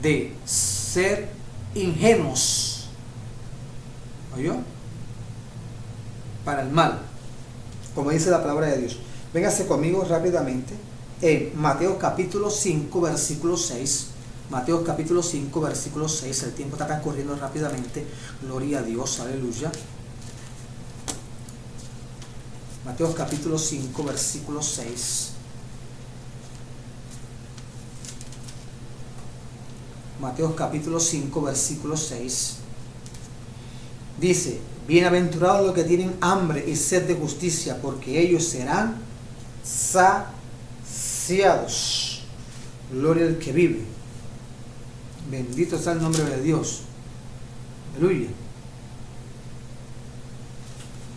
de ser ingenuos, oye, para el mal, como dice la palabra de Dios. Véngase conmigo rápidamente en Mateo capítulo 5, versículo 6. Mateo capítulo 5, versículo 6. El tiempo está transcurriendo rápidamente. Gloria a Dios, aleluya. Mateo capítulo 5, versículo 6. Mateo capítulo 5, versículo 6. Dice: bienaventurados los que tienen hambre y sed de justicia, porque ellos serán saciados. Gloria al que vive. Bendito sea el nombre de Dios. Aleluya.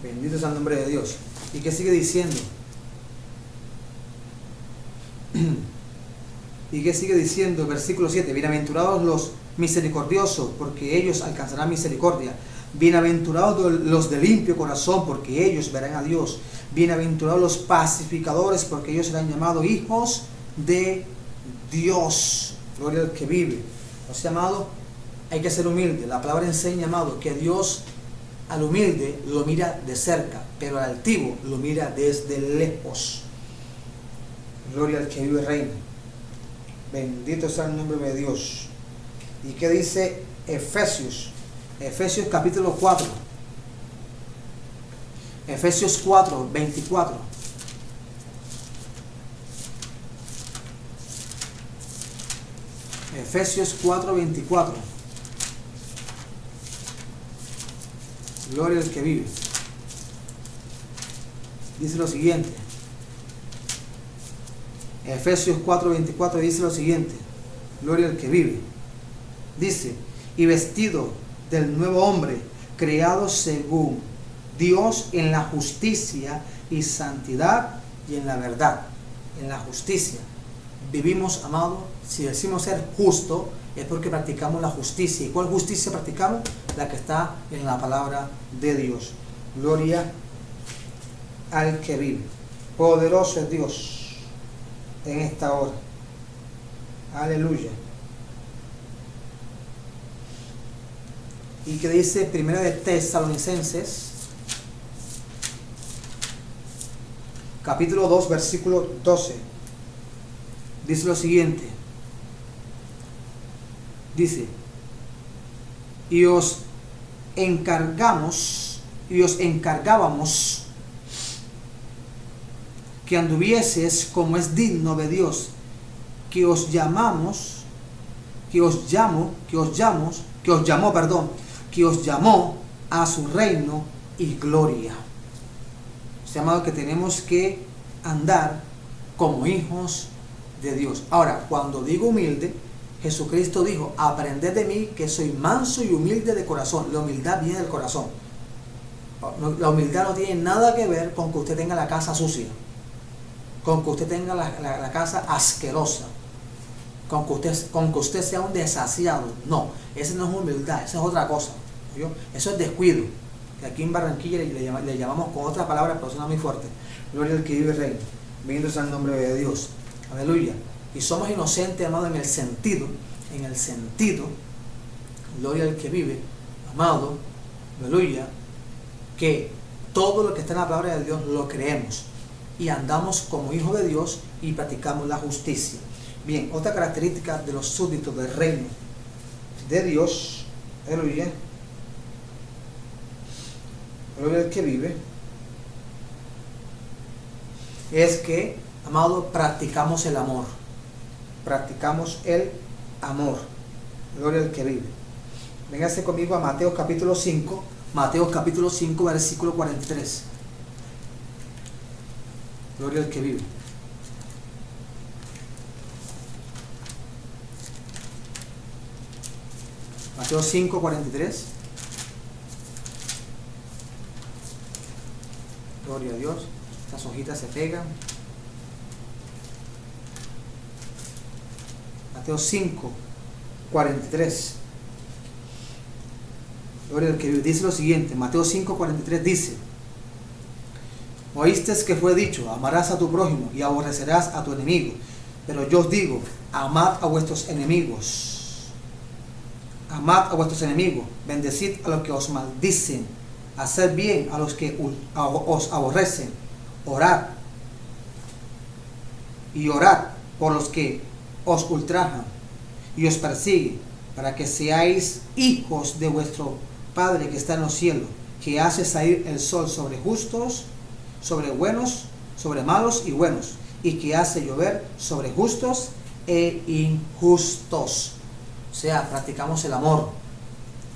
Bendito sea el nombre de Dios. ¿Y qué sigue diciendo? ¿Y qué sigue diciendo? Versículo 7. Bienaventurados los misericordiosos, porque ellos alcanzarán misericordia. Bienaventurados los de limpio corazón, porque ellos verán a Dios. Bienaventurados los pacificadores, porque ellos serán llamados hijos de Dios. Gloria al que vive. O sea, amado, hay que ser humilde. La palabra enseña, amado, que Dios al humilde lo mira de cerca, pero al altivo lo mira desde lejos. Gloria al que vive y reina. Bendito sea el nombre de Dios. ¿Y qué dice Efesios? Efesios capítulo 4. Efesios 4, 24. Efesios 4, 24. Gloria al que vive. Dice lo siguiente. Efesios 4, 24 dice lo siguiente. Gloria al que vive. Dice: y vestido del nuevo hombre, creado según Dios en la justicia y santidad y en la verdad. En la justicia. Vivimos, amado, si decimos ser justo, es porque practicamos la justicia. ¿Y cuál justicia practicamos? La que está en la palabra de Dios. Gloria al que vive. Poderoso es Dios en esta hora. Aleluya. Y que dice Primera de Tesalonicenses capítulo 2, versículo 12. Dice lo siguiente. Dice: y os encargábamos que anduvieses como es digno de Dios, que os llamó a su reino y gloria. O sea, amado, que tenemos que andar como hijos de Dios. Ahora, cuando digo humilde, Jesucristo dijo: aprended de mí, que soy manso y humilde de corazón. La humildad viene del corazón. La humildad no tiene nada que ver con que usted tenga la casa sucia, con que usted tenga la casa asquerosa, con que usted sea un desasiado. No, esa no es humildad, esa es otra cosa. ¿Vio? Eso es descuido, que aquí en Barranquilla le llamamos con otra palabra, pero suena muy fuerte. Gloria al que vive rey. Bendito sea el nombre de Dios. Aleluya. Y somos inocentes, amado, en el sentido, gloria al que vive, amado, aleluya, que todo lo que está en la palabra de Dios lo creemos y andamos como hijos de Dios y practicamos la justicia. Bien, otra característica de los súbditos del reino de Dios, aleluya, gloria al que vive, es que, amado, practicamos el amor. Practicamos el amor. Gloria al que vive. Véngase conmigo a Mateo capítulo 5. Mateo capítulo 5, versículo 43. Gloria al que vive. Mateo 5, 43. Gloria a Dios. Estas hojitas se pegan. Mateo 5, 43. Gloria al que vive. Dice lo siguiente, Mateo 5, 43 dice: oíste que fue dicho, amarás a tu prójimo y aborrecerás a tu enemigo. Pero yo os digo, amad a vuestros enemigos. Amad a vuestros enemigos, bendecid a los que os maldicen, haced bien a los que os aborrecen, orad por los que os ultrajan y os persiguen, para que seáis hijos de vuestro Padre que está en los cielos, que hace salir el sol sobre justos, sobre buenos, sobre malos y buenos, y que hace llover sobre justos e injustos. O sea, practicamos el amor.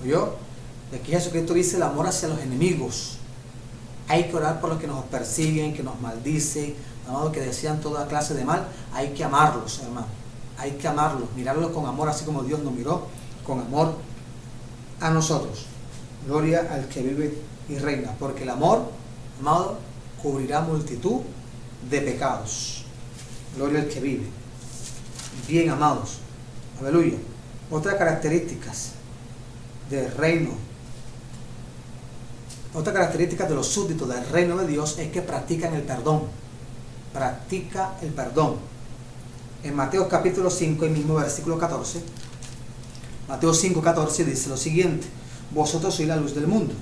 ¿Oyó? Y aquí Jesucristo dice el amor hacia los enemigos. Hay que orar por los que nos persiguen, que nos maldicen, los que desean toda clase de mal. Hay que amarlos, hermano. Hay que amarlos, mirarlos con amor, así como Dios nos miró con amor a nosotros. Gloria al que vive y reina, porque el amor, amado, cubrirá multitud de pecados. Gloria al que vive. Bien, amados. Aleluya. Otras características del reino. Otra característica de los súbditos del reino de Dios es que practican el perdón. Practica el perdón. En Mateo capítulo 5, el mismo versículo 14. Mateo 5, 14 dice lo siguiente: vosotros sois la luz del mundo.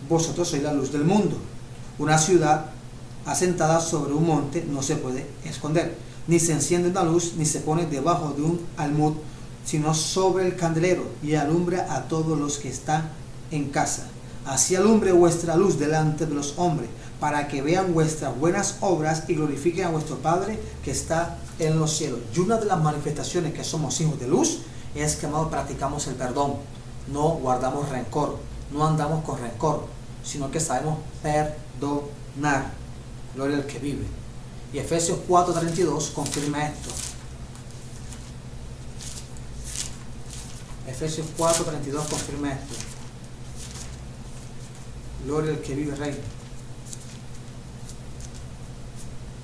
Vosotros sois la luz del mundo. Una ciudad asentada sobre un monte no se puede esconder, ni se enciende una luz, ni se pone debajo de un almud, sino sobre el candelero, y alumbra a todos los que están en casa. Así alumbre vuestra luz delante de los hombres, para que vean vuestras buenas obras y glorifiquen a vuestro Padre que está en los cielos. Y una de las manifestaciones que somos hijos de luz es que, amados, practicamos el perdón. No guardamos rencor, no andamos con rencor, sino que sabemos perdonar. Gloria al que vive. Y Efesios 4:32 confirma esto. Efesios 4:32 confirma esto. Gloria al que vive, reina.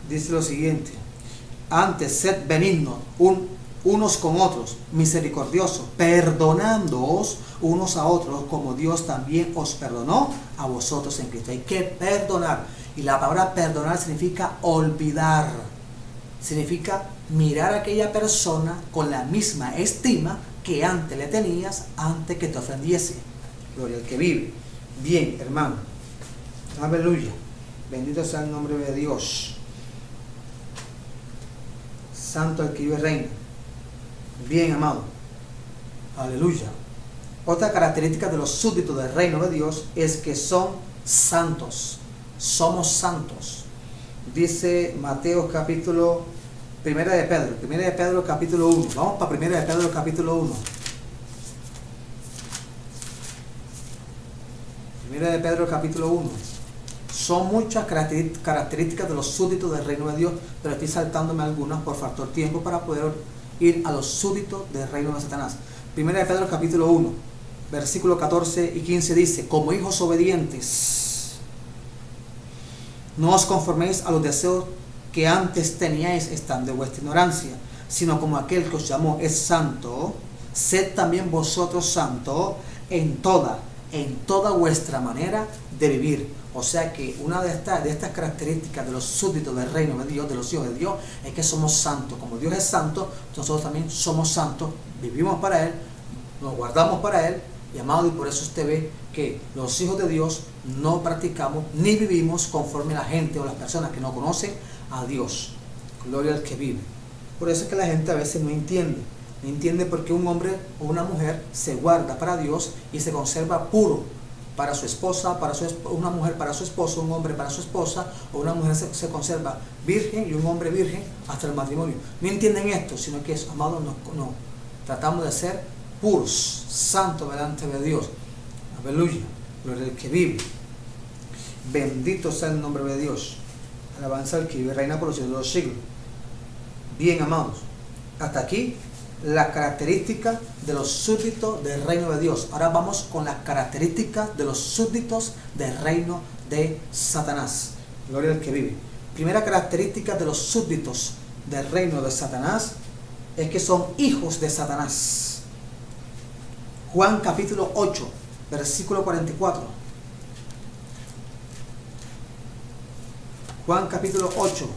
Dice lo siguiente: antes sed benignos unos con otros, misericordiosos, perdonándoos unos a otros, como Dios también os perdonó a vosotros en Cristo. Hay que perdonar. Y la palabra perdonar significa olvidar. Significa mirar a aquella persona con la misma estima que antes le tenías, antes que te ofendiese. Gloria al que vive. Bien, hermano. Aleluya. Bendito sea el nombre de Dios. Santo el que vive reina. Bien, amado. Aleluya. Otra característica de los súbditos del reino de Dios es que son santos. Somos santos. Dice Mateo capítulo, primera de Pedro capítulo 1. Vamos para primera de Pedro capítulo 1. Primera de Pedro capítulo 1. Son muchas características de los súbditos del reino de Dios, pero estoy saltándome algunas por factor tiempo para poder ir a los súbditos del reino de Satanás. Primera de Pedro capítulo 1, versículos 14 y 15 dice: como hijos obedientes, no os conforméis a los deseos que antes teníais estando de vuestra ignorancia, sino como aquel que os llamó es santo, sed también vosotros santos en toda vuestra manera de vivir. O sea que una de estas características de los súbditos del reino de Dios, de los hijos de Dios, es que somos santos. Como Dios es santo, nosotros también somos santos, vivimos para Él, nos guardamos para Él. Y amado, y por eso usted ve que los hijos de Dios no practicamos ni vivimos conforme la gente o las personas que no conocen a Dios. Gloria al que vive. Por eso es que la gente a veces no entiende por qué un hombre o una mujer se guarda para Dios y se conserva puro para su esposa, una mujer para su esposo, un hombre para su esposa, o una mujer se conserva virgen y un hombre virgen hasta el matrimonio. No entienden esto, sino que, amados, no tratamos de ser puros, santos delante de Dios. Aleluya. Gloria al que vive. Bendito sea el nombre de Dios. Alabanza al que vive, reina por los siglos de los siglos. Bien, amados, hasta aquí las características de los súbditos del reino de Dios. Ahora vamos con las características de los súbditos del reino de Satanás. Gloria al que vive. Primera característica de los súbditos del reino de Satanás es que son hijos de Satanás. Juan capítulo 8, versículo 44. Juan capítulo 8,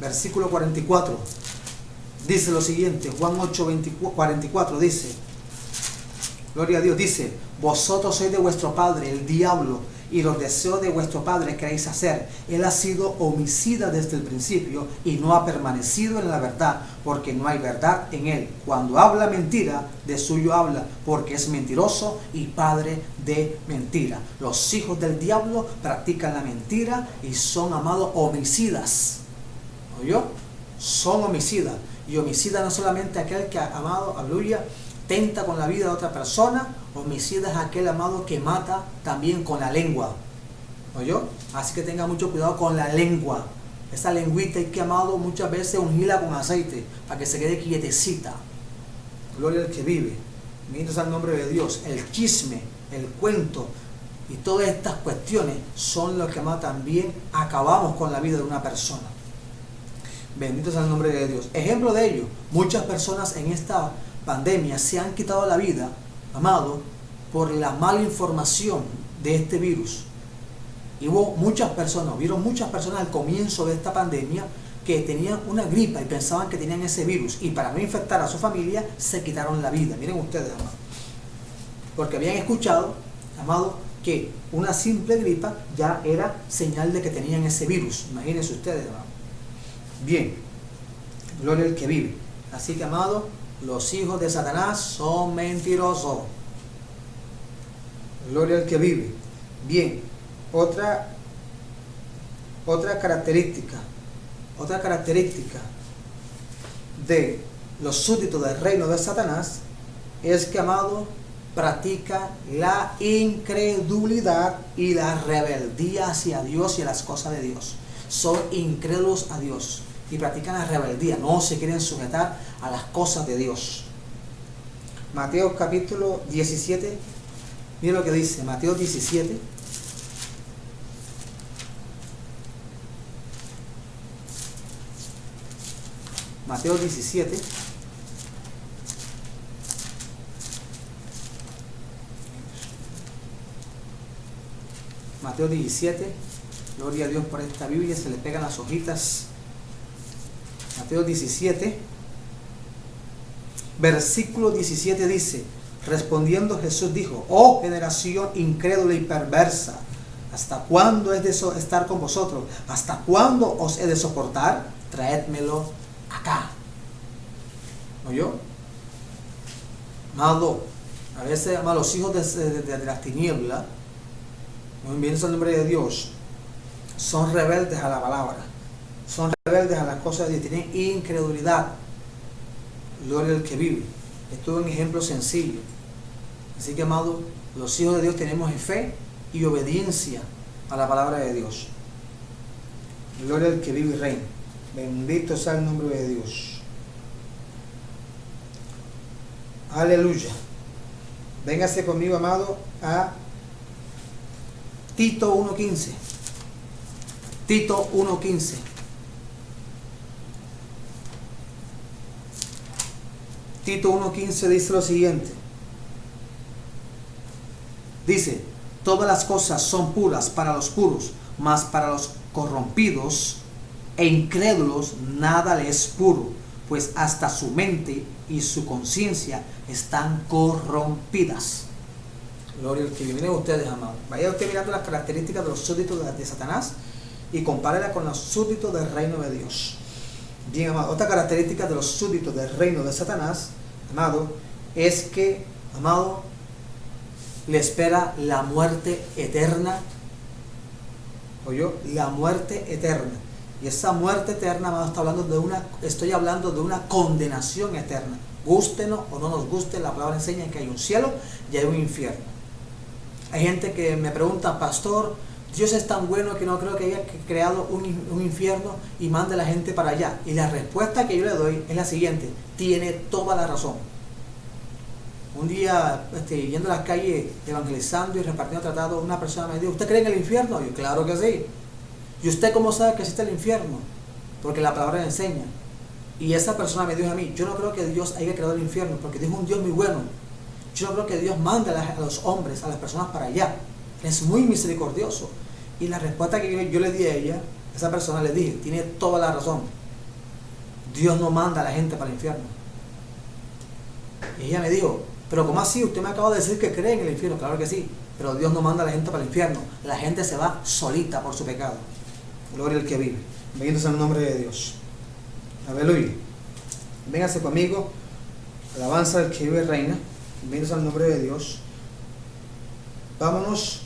versículo 44. Dice lo siguiente, Juan 8, 44 dice, gloria a Dios, dice, vosotros sois de vuestro padre, el diablo, y los deseos de vuestro padre queréis hacer. Él ha sido homicida desde el principio y no ha permanecido en la verdad, porque no hay verdad en él. Cuando habla mentira, de suyo habla, porque es mentiroso y padre de mentira. Los hijos del diablo practican la mentira y son, amados, homicidas. ¿Oyó? Son homicidas. Y homicida no solamente aquel que, amado, aleluya, tenta con la vida de otra persona. Homicida es aquel, amado, que mata también con la lengua. ¿Oyó? Así que tenga mucho cuidado con la lengua. Esa lengüita hay que, amado, muchas veces ungirla con aceite para que se quede quietecita. Gloria al que vive. Bendito sea el nombre de Dios. El chisme, el cuento y todas estas cuestiones son los que, amado, también acabamos con la vida de una persona. Bendito sea el nombre de Dios. Ejemplo de ello, muchas personas en esta pandemia se han quitado la vida, amado, por la mala información de este virus. Y vieron muchas personas al comienzo de esta pandemia que tenían una gripa y pensaban que tenían ese virus, y para no infectar a su familia se quitaron la vida. Miren ustedes, amado, porque habían escuchado, amado, que una simple gripa ya era señal de que tenían ese virus. Imagínense ustedes, amado. Bien, gloria al que vive. Así que, amado, los hijos de Satanás son mentirosos. Gloria al que vive. Bien, otra característica de los súbditos del reino de Satanás es que, amado, practica la incredulidad y la rebeldía hacia Dios y a las cosas de Dios. Son incrédulos a Dios y practican la rebeldía, no se quieren sujetar a las cosas de Dios. Mateo capítulo 17, mira lo que dice, Mateo 17. Mateo 17. Mateo 17. Gloria a Dios por esta Biblia, se le pegan las hojitas. Mateo 17, versículo 17 dice, respondiendo Jesús dijo, oh generación incrédula y perversa, ¿hasta cuándo es de estar con vosotros? ¿Hasta cuándo os he de soportar? Traédmelo acá. ¿Oyó? Amado, a veces, amado, los hijos de las tinieblas, muy bien es el nombre de Dios, son rebeldes a la palabra, son rebeldes a las cosas de Dios, tienen incredulidad. Gloria al que vive. Esto es un ejemplo sencillo. Así que, amado, los hijos de Dios tenemos fe y obediencia a la palabra de Dios. Gloria al que vive y reina. Bendito sea el nombre de Dios. Aleluya. Véngase conmigo, amado, a Tito 1:15. Tito 1:15. Tito 1:15 dice lo siguiente. Dice, todas las cosas son puras para los puros, mas para los corrompidos e incrédulos nada le es puro, pues hasta su mente y su conciencia están corrompidas. Gloria al que vive. Miren ustedes, amados. Vaya usted mirando las características de los súbditos de Satanás y compárela con los súbditos del reino de Dios. Bien, amado, otra característica de los súbditos del reino de Satanás, amado, es que, amado, le espera la muerte eterna. ¿Oyó? La muerte eterna. Y esa muerte eterna, amado, estoy hablando de una condenación eterna. Gústenos o no nos guste, la palabra enseña que hay un cielo y hay un infierno. Hay gente que me pregunta, pastor, Dios es tan bueno que no creo que haya creado un infierno y mande a la gente para allá. Y la respuesta que yo le doy es la siguiente: tiene toda la razón. Un día, yendo a las calles, evangelizando y repartiendo tratados, una persona me dijo, ¿usted cree en el infierno? Yo, claro que sí. ¿Y usted cómo sabe que existe el infierno? porque la palabra me enseña. Y esa persona me dijo a mí, yo no creo que Dios haya creado el infierno, porque Dios es un Dios muy bueno. Yo no creo que Dios mande a los hombres, a las personas para allá. Es muy misericordioso. Y la respuesta que yo le di a ella, a esa persona le dije, tiene toda la razón. Dios no manda a la gente para el infierno. Y ella me dijo, pero ¿cómo así? Usted me acaba de decir que cree en el infierno. Claro que sí, pero Dios no manda a la gente para el infierno. La gente se va solita por su pecado. Gloria al que vive. Bendito sea el nombre de Dios. Aleluya. Véngase conmigo. Alabanza del que vive y reina. Bendito sea el nombre de Dios. Vámonos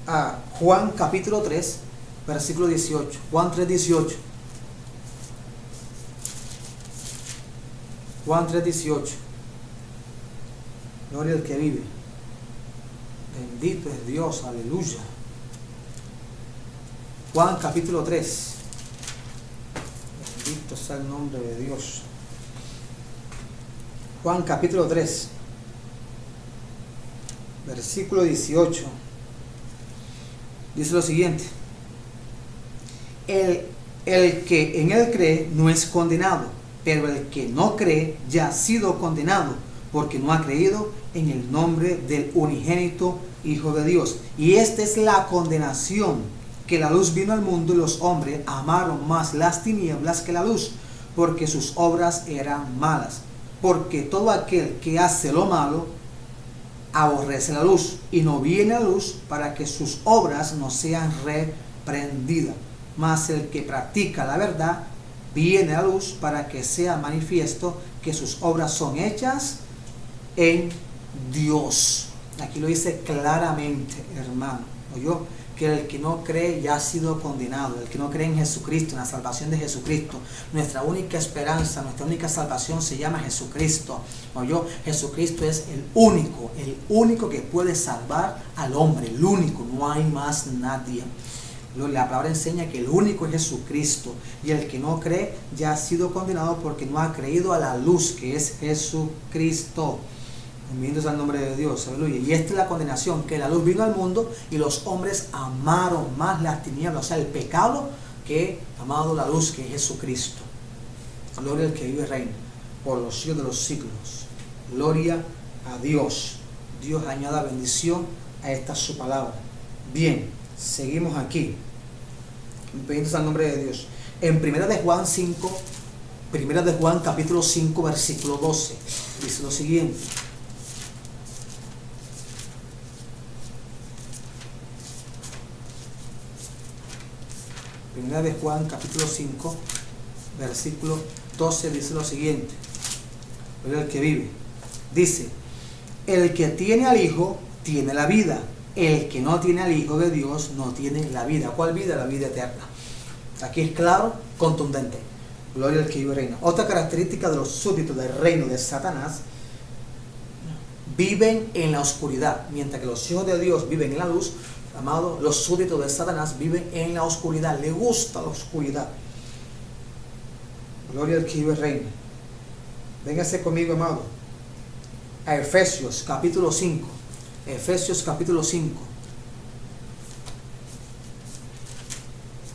a Juan capítulo 3, versículo 18. Juan 3, 18. Juan 3, 18. Gloria al que vive. Bendito es Dios, aleluya. Juan capítulo 3. Bendito sea el nombre de Dios. Juan capítulo 3, versículo 18. Dice lo siguiente. El que en él cree no es condenado, pero el que no cree ya ha sido condenado, porque no ha creído en el nombre del unigénito Hijo de Dios. Y esta es la condenación, que la luz vino al mundo y los hombres amaron más las tinieblas que la luz, porque sus obras eran malas. Porque todo aquel que hace lo malo aborrece la luz y no viene a la luz para que sus obras no sean reprendidas. Mas el que practica la verdad viene a la luz para que sea manifiesto que sus obras son hechas en Dios. Aquí lo dice claramente, hermano. ¿Oyó? Que el que no cree ya ha sido condenado. El que no cree en Jesucristo, en la salvación de Jesucristo. Nuestra única esperanza, nuestra única salvación se llama Jesucristo. ¿Oyó? Jesucristo es el único que puede salvar al hombre. El único, no hay más nadie. La palabra enseña que el único es Jesucristo. Y el que no cree ya ha sido condenado porque no ha creído a la luz que es Jesucristo. Bendito al nombre de Dios, aleluya. Y esta es la condenación, que la luz vino al mundo y los hombres amaron más las tinieblas, o sea, el pecado, que amado la luz, que es Jesucristo. Gloria al que vive y reina por los siglos de los siglos. Gloria a Dios. Dios añada bendición a esta su palabra. Bien, seguimos aquí. Bendito al nombre de Dios. En Primera de Juan 5, Primera de Juan capítulo 5, versículo 12, dice lo siguiente. Primera de Juan capítulo 5, versículo 12 dice lo siguiente. El que vive. Dice, el que tiene al Hijo tiene la vida. El que no tiene al Hijo de Dios no tiene la vida. ¿Cuál vida? La vida eterna. Aquí es claro, contundente. Gloria al que vive y reina. Otra característica de los súbditos del reino de Satanás: viven en la oscuridad, mientras que los hijos de Dios viven en la luz. Amado, los súbditos de Satanás viven en la oscuridad. Le gusta la oscuridad. Gloria al que vive y reina. Véngase conmigo, amado, a Efesios capítulo 5. Efesios capítulo 5.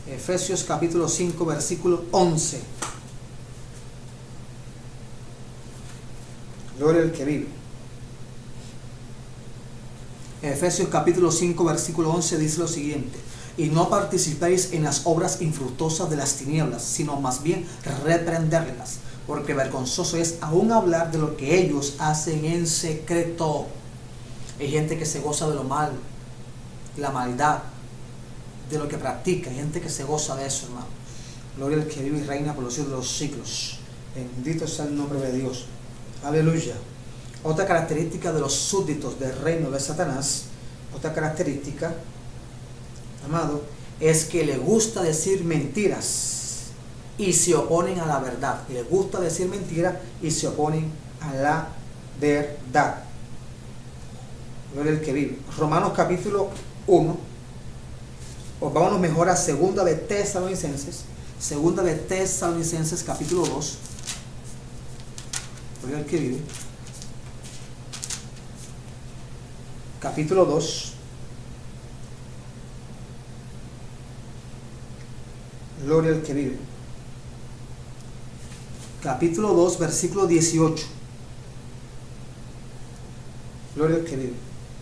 Efesios capítulo 5, versículo 11. Gloria al que vive. Efesios capítulo 5, versículo 11 dice lo siguiente: y no participéis en las obras infructuosas de las tinieblas, sino más bien reprenderlas, porque vergonzoso es aún hablar de lo que ellos hacen en secreto. Hay gente que se goza de lo mal, la maldad, de lo que practica. Hay gente que se goza de eso, hermano. Gloria al que vive y reina por los siglos de los siglos. Bendito sea el nombre de Dios. Aleluya. Otra característica de los súbditos del reino de Satanás, otra característica, amado, es que le gusta decir mentiras y se oponen a la verdad. Le gusta decir mentiras y se oponen a la verdad. Gloria al que vive. Romanos capítulo 1. O vámonos mejor a segunda de Tesalonicenses. Segunda de Tesalonicenses capítulo 2. Gloria al que vive. Capítulo 2. Gloria al que vive. capítulo 2, versículo 18. Gloria al que vive.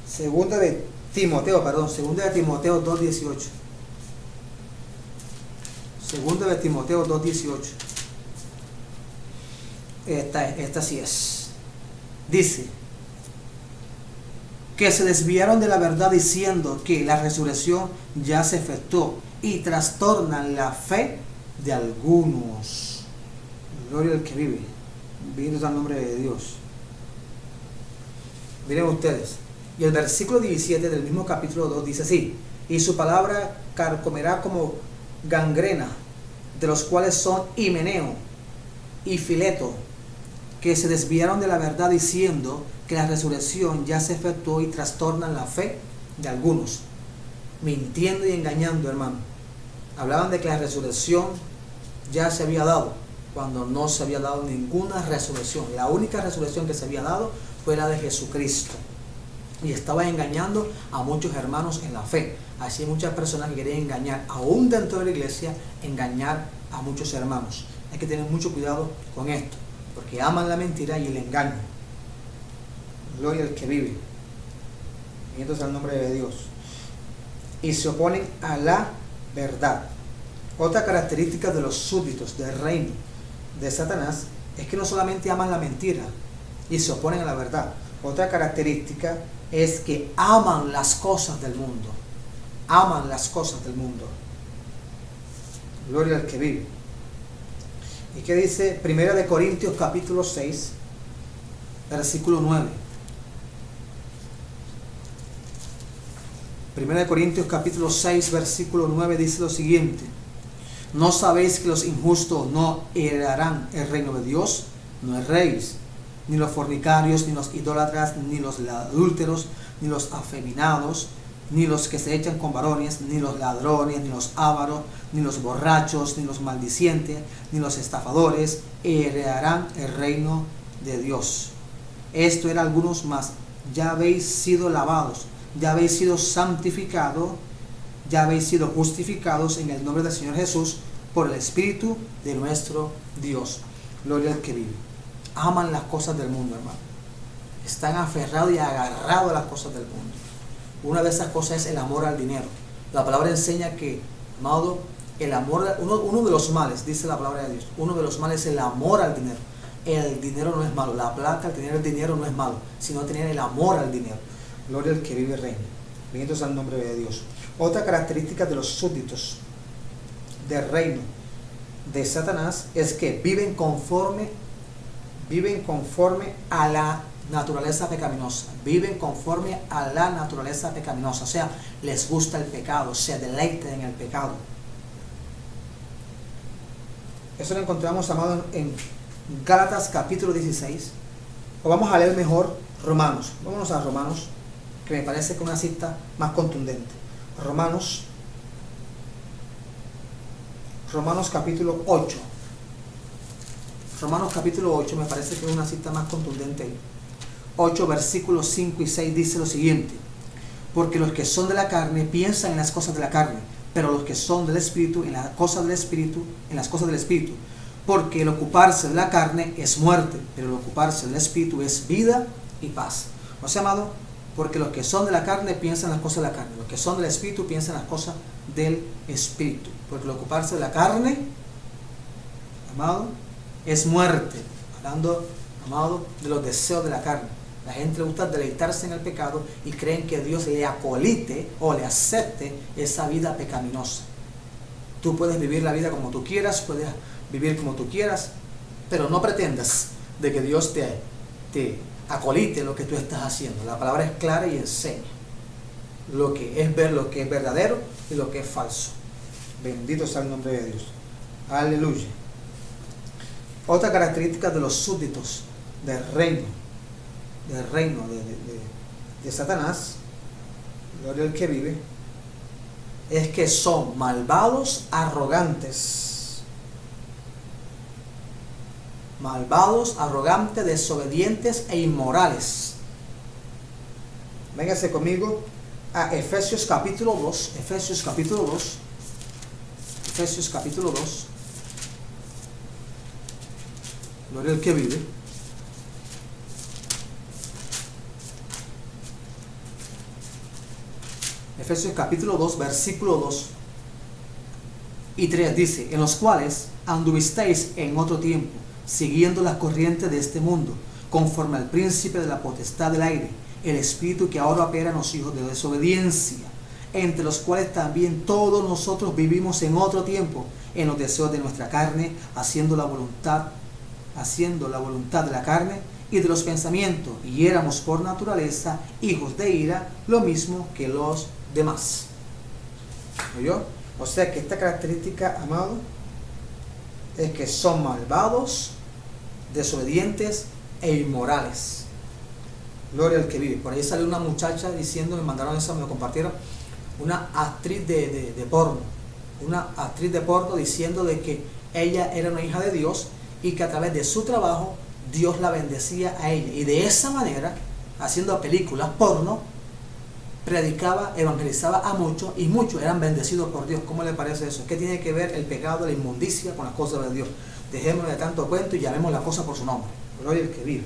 Segunda de Timoteo 2, 18. Segunda de Timoteo 2, 18. Esta sí es. Dice que se desviaron de la verdad diciendo que la resurrección ya se efectuó y trastornan la fe de algunos. Gloria al que vive. Bendito sea el nombre de Dios. Miren ustedes. Y el versículo 17 del mismo capítulo 2 dice así: y su palabra carcomerá como gangrena, de los cuales son Himeneo y Fileto, que se desviaron de la verdad diciendo que la resurrección ya se efectuó y trastornan la fe de algunos, mintiendo y engañando, hermano. Hablaban de que la resurrección ya se había dado, cuando no se había dado ninguna resurrección. La única resurrección que se había dado fue la de Jesucristo. Y estaba engañando a muchos hermanos en la fe. Así hay muchas personas que quieren engañar, aún dentro de la iglesia, engañar a muchos hermanos. Hay que tener mucho cuidado con esto, porque aman la mentira y el engaño. Gloria al que vive. Y entonces al nombre de Dios. Y se oponen a la verdad. Otra característica de los súbditos del reino de Satanás es que no solamente aman la mentira y se oponen a la verdad. Otra característica es que aman las cosas del mundo. Aman las cosas del mundo. Gloria al que vive. ¿Y qué dice 1 Corintios capítulo 6, versículo 9? 1 Corintios capítulo 6, versículo 9 dice lo siguiente: ¿no sabéis que los injustos no heredarán el reino de Dios? No erréis, ni los fornicarios, ni los idólatras, ni los adúlteros, ni los afeminados, ni los que se echan con varones, ni los ladrones, ni los ávaros, ni los borrachos, ni los maldicientes, ni los estafadores heredarán el reino de Dios. Esto era algunos más. Ya habéis sido lavados, ya habéis sido santificados, ya habéis sido justificados en el nombre del Señor Jesús por el Espíritu de nuestro Dios. Gloria al que vive. Aman las cosas del mundo, hermano. Están aferrados y agarrados a las cosas del mundo. Una de esas cosas es el amor al dinero. La palabra enseña que, amado, el amor, uno de los males, dice la palabra de Dios, uno de los males es el amor al dinero. El dinero no es malo, la plata, el tener el dinero no es malo, sino tener el amor al dinero. Gloria al que vive y reina. Bendito sea el nombre de Dios. Otra característica de los súbditos del reino de Satanás es que viven conforme a la naturaleza pecaminosa. Viven conforme a la naturaleza pecaminosa. O sea, les gusta el pecado, se deleitan en el pecado. Eso lo encontramos, amado, en Gálatas capítulo 16. O vamos a leer mejor Romanos. Vámonos a Romanos, que me parece que es una cita más contundente. Romanos capítulo 8. Romanos capítulo 8 me parece que es una cita más contundente. 8 versículos 5 y 6 dice lo siguiente: porque los que son de la carne piensan en las cosas de la carne, pero los que son del Espíritu en las cosas del Espíritu, porque el ocuparse de la carne es muerte, pero el ocuparse del Espíritu es vida y paz. O sea, amado, porque los que son de la carne piensan en las cosas de la carne, los que son del Espíritu piensan en las cosas del Espíritu, porque el ocuparse de la carne, amado, es muerte. Hablando, amado, de los deseos de la carne. La gente le gusta deleitarse en el pecado y creen que Dios le acolite o le acepte esa vida pecaminosa. Tú puedes vivir la vida como tú quieras, puedes vivir como tú quieras, pero no pretendas de que Dios te acolite lo que tú estás haciendo. La palabra es clara y enseña lo que es verdadero y lo que es falso. Bendito sea el nombre de Dios. Aleluya. Otra característica de los súbditos del reino de Satanás, gloria al que vive, es que son malvados, arrogantes, desobedientes e inmorales. Véngase conmigo a Efesios capítulo 2. Efesios capítulo 2. Gloria al que vive. Efesios capítulo 2, versículo 2 y 3 dice: en los cuales anduvisteis en otro tiempo, siguiendo las corrientes de este mundo, conforme al príncipe de la potestad del aire, el espíritu que ahora opera en los hijos de desobediencia, entre los cuales también todos nosotros vivimos en otro tiempo, en los deseos de nuestra carne, haciendo la voluntad de la carne y de los pensamientos, y éramos por naturaleza hijos de ira, lo mismo que los demás. ¿Oyó? O sea que esta característica, amado, es que son malvados, desobedientes e inmorales. Gloria al que vive. Por ahí salió una muchacha diciendo, me mandaron eso, me lo compartieron, una actriz de porno, una actriz de porno diciendo de que ella era una hija de Dios y que a través de su trabajo Dios la bendecía a ella, y de esa manera, haciendo películas porno, predicaba, evangelizaba a muchos, y muchos eran bendecidos por Dios. ¿Cómo le parece eso? ¿Qué tiene que ver el pecado, la inmundicia con las cosas de Dios? Dejémonos de tanto cuento y llamemos la cosa por su nombre. Gloria al que vive.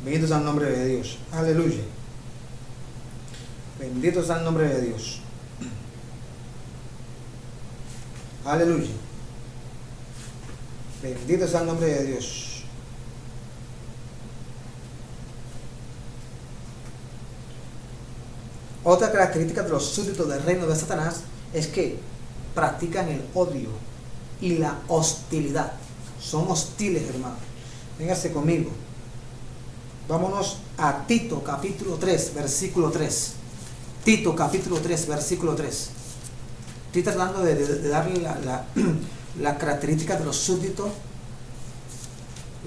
Bendito sea el nombre de Dios. Aleluya. Bendito sea el nombre de Dios. Aleluya. Bendito sea el nombre de Dios. Otra característica de los súbditos del reino de Satanás es que practican el odio y la hostilidad. Son hostiles, hermano. Véngase conmigo. Vámonos a Tito capítulo 3, versículo 3. Tito capítulo 3, versículo 3. Estoy tratando de darle las características de los súbditos,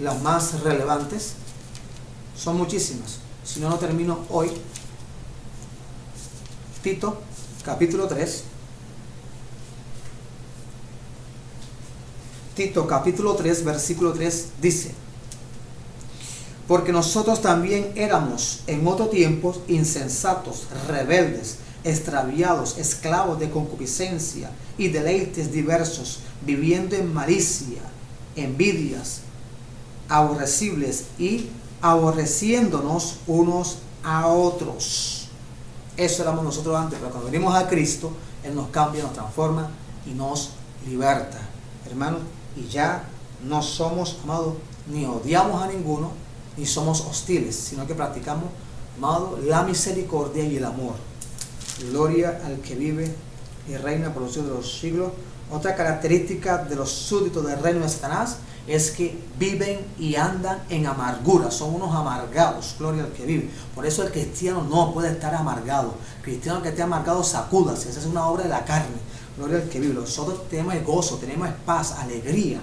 las más relevantes. Son muchísimas. Si no, no termino hoy. Tito capítulo 3. Tito capítulo 3, versículo 3 dice: porque nosotros también éramos en otro tiempo insensatos, rebeldes, extraviados, esclavos de concupiscencia y deleites diversos, viviendo en malicia, envidias, aborrecibles y aborreciéndonos unos a otros. Eso éramos nosotros antes, pero cuando venimos a Cristo, Él nos cambia, nos transforma y nos liberta, hermanos. Y ya no somos, amados, ni odiamos a ninguno, ni somos hostiles, sino que practicamos, amado, la misericordia y el amor. Gloria al que vive y reina por los siglos de los siglos. Otra característica de los súbditos del reino de Satanás es que viven y andan en amargura, son unos amargados. Gloria al que vive. Por eso el cristiano no puede estar amargado. El cristiano que esté amargado, sacúdase. Esa es una obra de la carne. Gloria al que vive. Nosotros tenemos gozo, tenemos paz, alegría.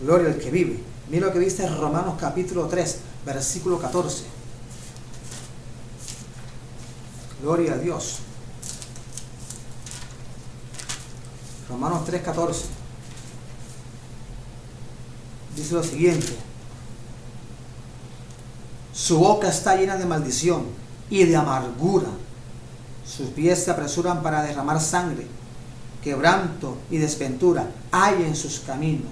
Gloria al que vive. Mira lo que dice Romanos capítulo 3, versículo 14. Gloria a Dios. Romanos 3, 14. Dice lo siguiente: su boca está llena de maldición y de amargura, sus pies se apresuran para derramar sangre, quebranto y desventura hay en sus caminos,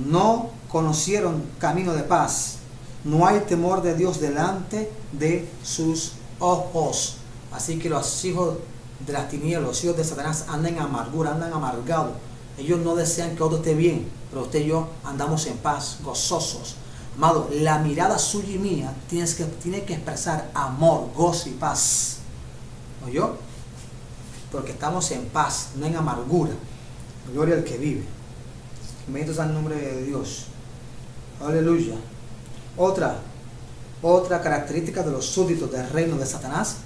no conocieron camino de paz, no hay temor de Dios delante de sus ojos. Así que los hijos de las tinieblas, los hijos de Satanás andan en amargura, andan amargados. Ellos no desean que otro esté bien, pero usted y yo andamos en paz, gozosos. Amado, la mirada suya y mía tiene que expresar amor, gozo y paz. ¿Oyó? Porque estamos en paz, no en amargura. Gloria al que vive. Bendito sea el nombre de Dios. Aleluya. Otra característica de los súbditos del reino de Satanás,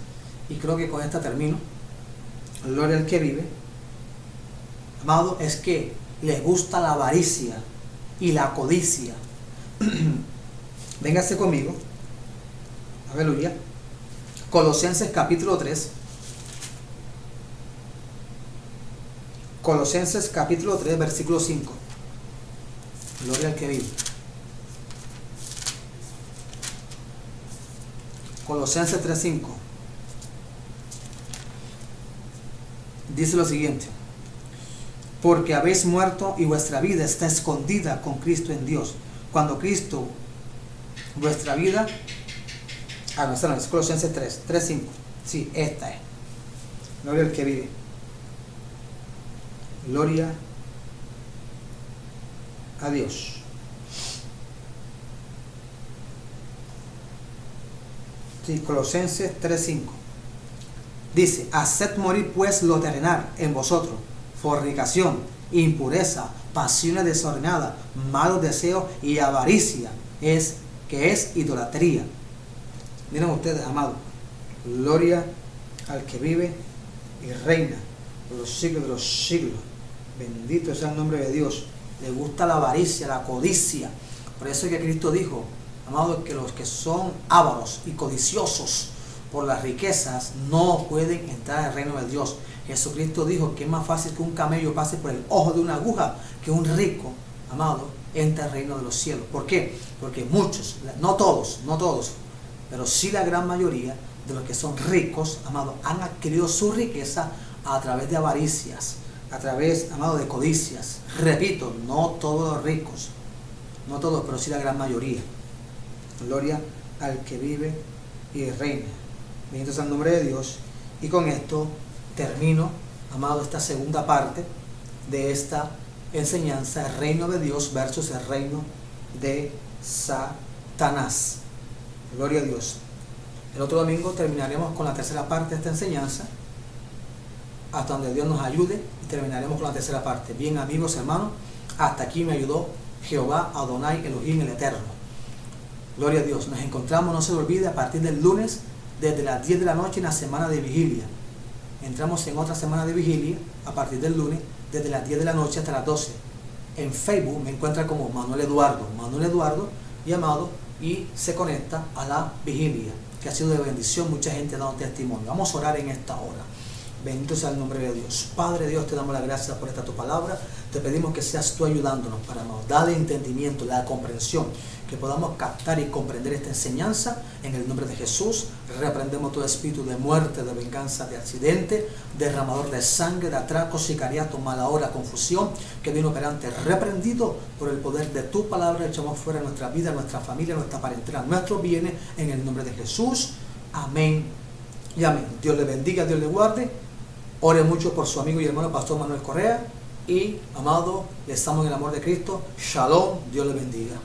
y creo que con esta termino. Gloria al que vive. Amado, es que les gusta la avaricia y la codicia. Véngase conmigo. Aleluya. Colosenses capítulo 3. Colosenses capítulo 3, versículo 5. Gloria al que vive. Colosenses 3, 5. Dice lo siguiente: porque habéis muerto y vuestra vida está escondida con Cristo en Dios. Cuando Cristo vuestra vida. No, esta no es Colosenses 3:5. Sí, esta es. Gloria al que vive. Gloria a Dios. Sí, Colosenses 3:5. Dice: haced morir pues lo terrenal en vosotros, fornicación, impureza, pasiones desordenadas, malos deseos y avaricia, que es idolatría. Miren ustedes, amados, gloria al que vive y reina por los siglos de los siglos. Bendito sea el nombre de Dios. Le gusta la avaricia, la codicia. Por eso es que Cristo dijo, amados, que los que son ávaros y codiciosos por las riquezas no pueden entrar al reino de Dios. Jesucristo dijo que es más fácil que un camello pase por el ojo de una aguja que un rico, amado, entre al reino de los cielos. ¿Por qué? Porque muchos, no todos, pero sí la gran mayoría de los que son ricos, amado, han adquirido su riqueza a través de avaricias, a través, amado, de codicias. Repito, no todos los ricos, no todos, pero sí la gran mayoría. Gloria al que vive y reina. Bendito sea el nombre de Dios. Y con esto termino, amado, esta segunda parte de esta enseñanza, el reino de Dios versus el reino de Satanás. Gloria a Dios. El otro domingo terminaremos con la tercera parte de esta enseñanza, hasta donde Dios nos ayude, y terminaremos con la tercera parte. Bien, amigos, hermanos, hasta aquí me ayudó Jehová Adonai Elohim, el Eterno. Gloria a Dios. Nos encontramos, no se lo olvide, a partir del lunes, desde las 10 de la noche en la semana de vigilia. Entramos en otra semana de vigilia a partir del lunes, desde las 10 de la noche hasta las 12. En Facebook me encuentra como Manuel Eduardo, llamado, y se conecta a la vigilia, que ha sido de bendición. Mucha gente ha dado testimonio. Vamos a orar en esta hora. Bendito sea el nombre de Dios. Padre Dios, te damos las gracias por esta tu palabra. Te pedimos que seas tú ayudándonos para nos darle entendimiento, la comprensión, que podamos captar y comprender esta enseñanza. En el nombre de Jesús, reprendemos todo espíritu de muerte, de venganza, de accidente, derramador de sangre, de atraco, sicariato, mala hora, confusión, que vino operante, reprendido por el poder de tu palabra. Echamos fuera nuestra vida, nuestra familia, nuestra parentela, nuestros bienes, en el nombre de Jesús. Amén y amén. Dios le bendiga, Dios le guarde. Ore mucho por su amigo y hermano Pastor Manuel Correa. Y, amado, le estamos en el amor de Cristo. Shalom, Dios le bendiga.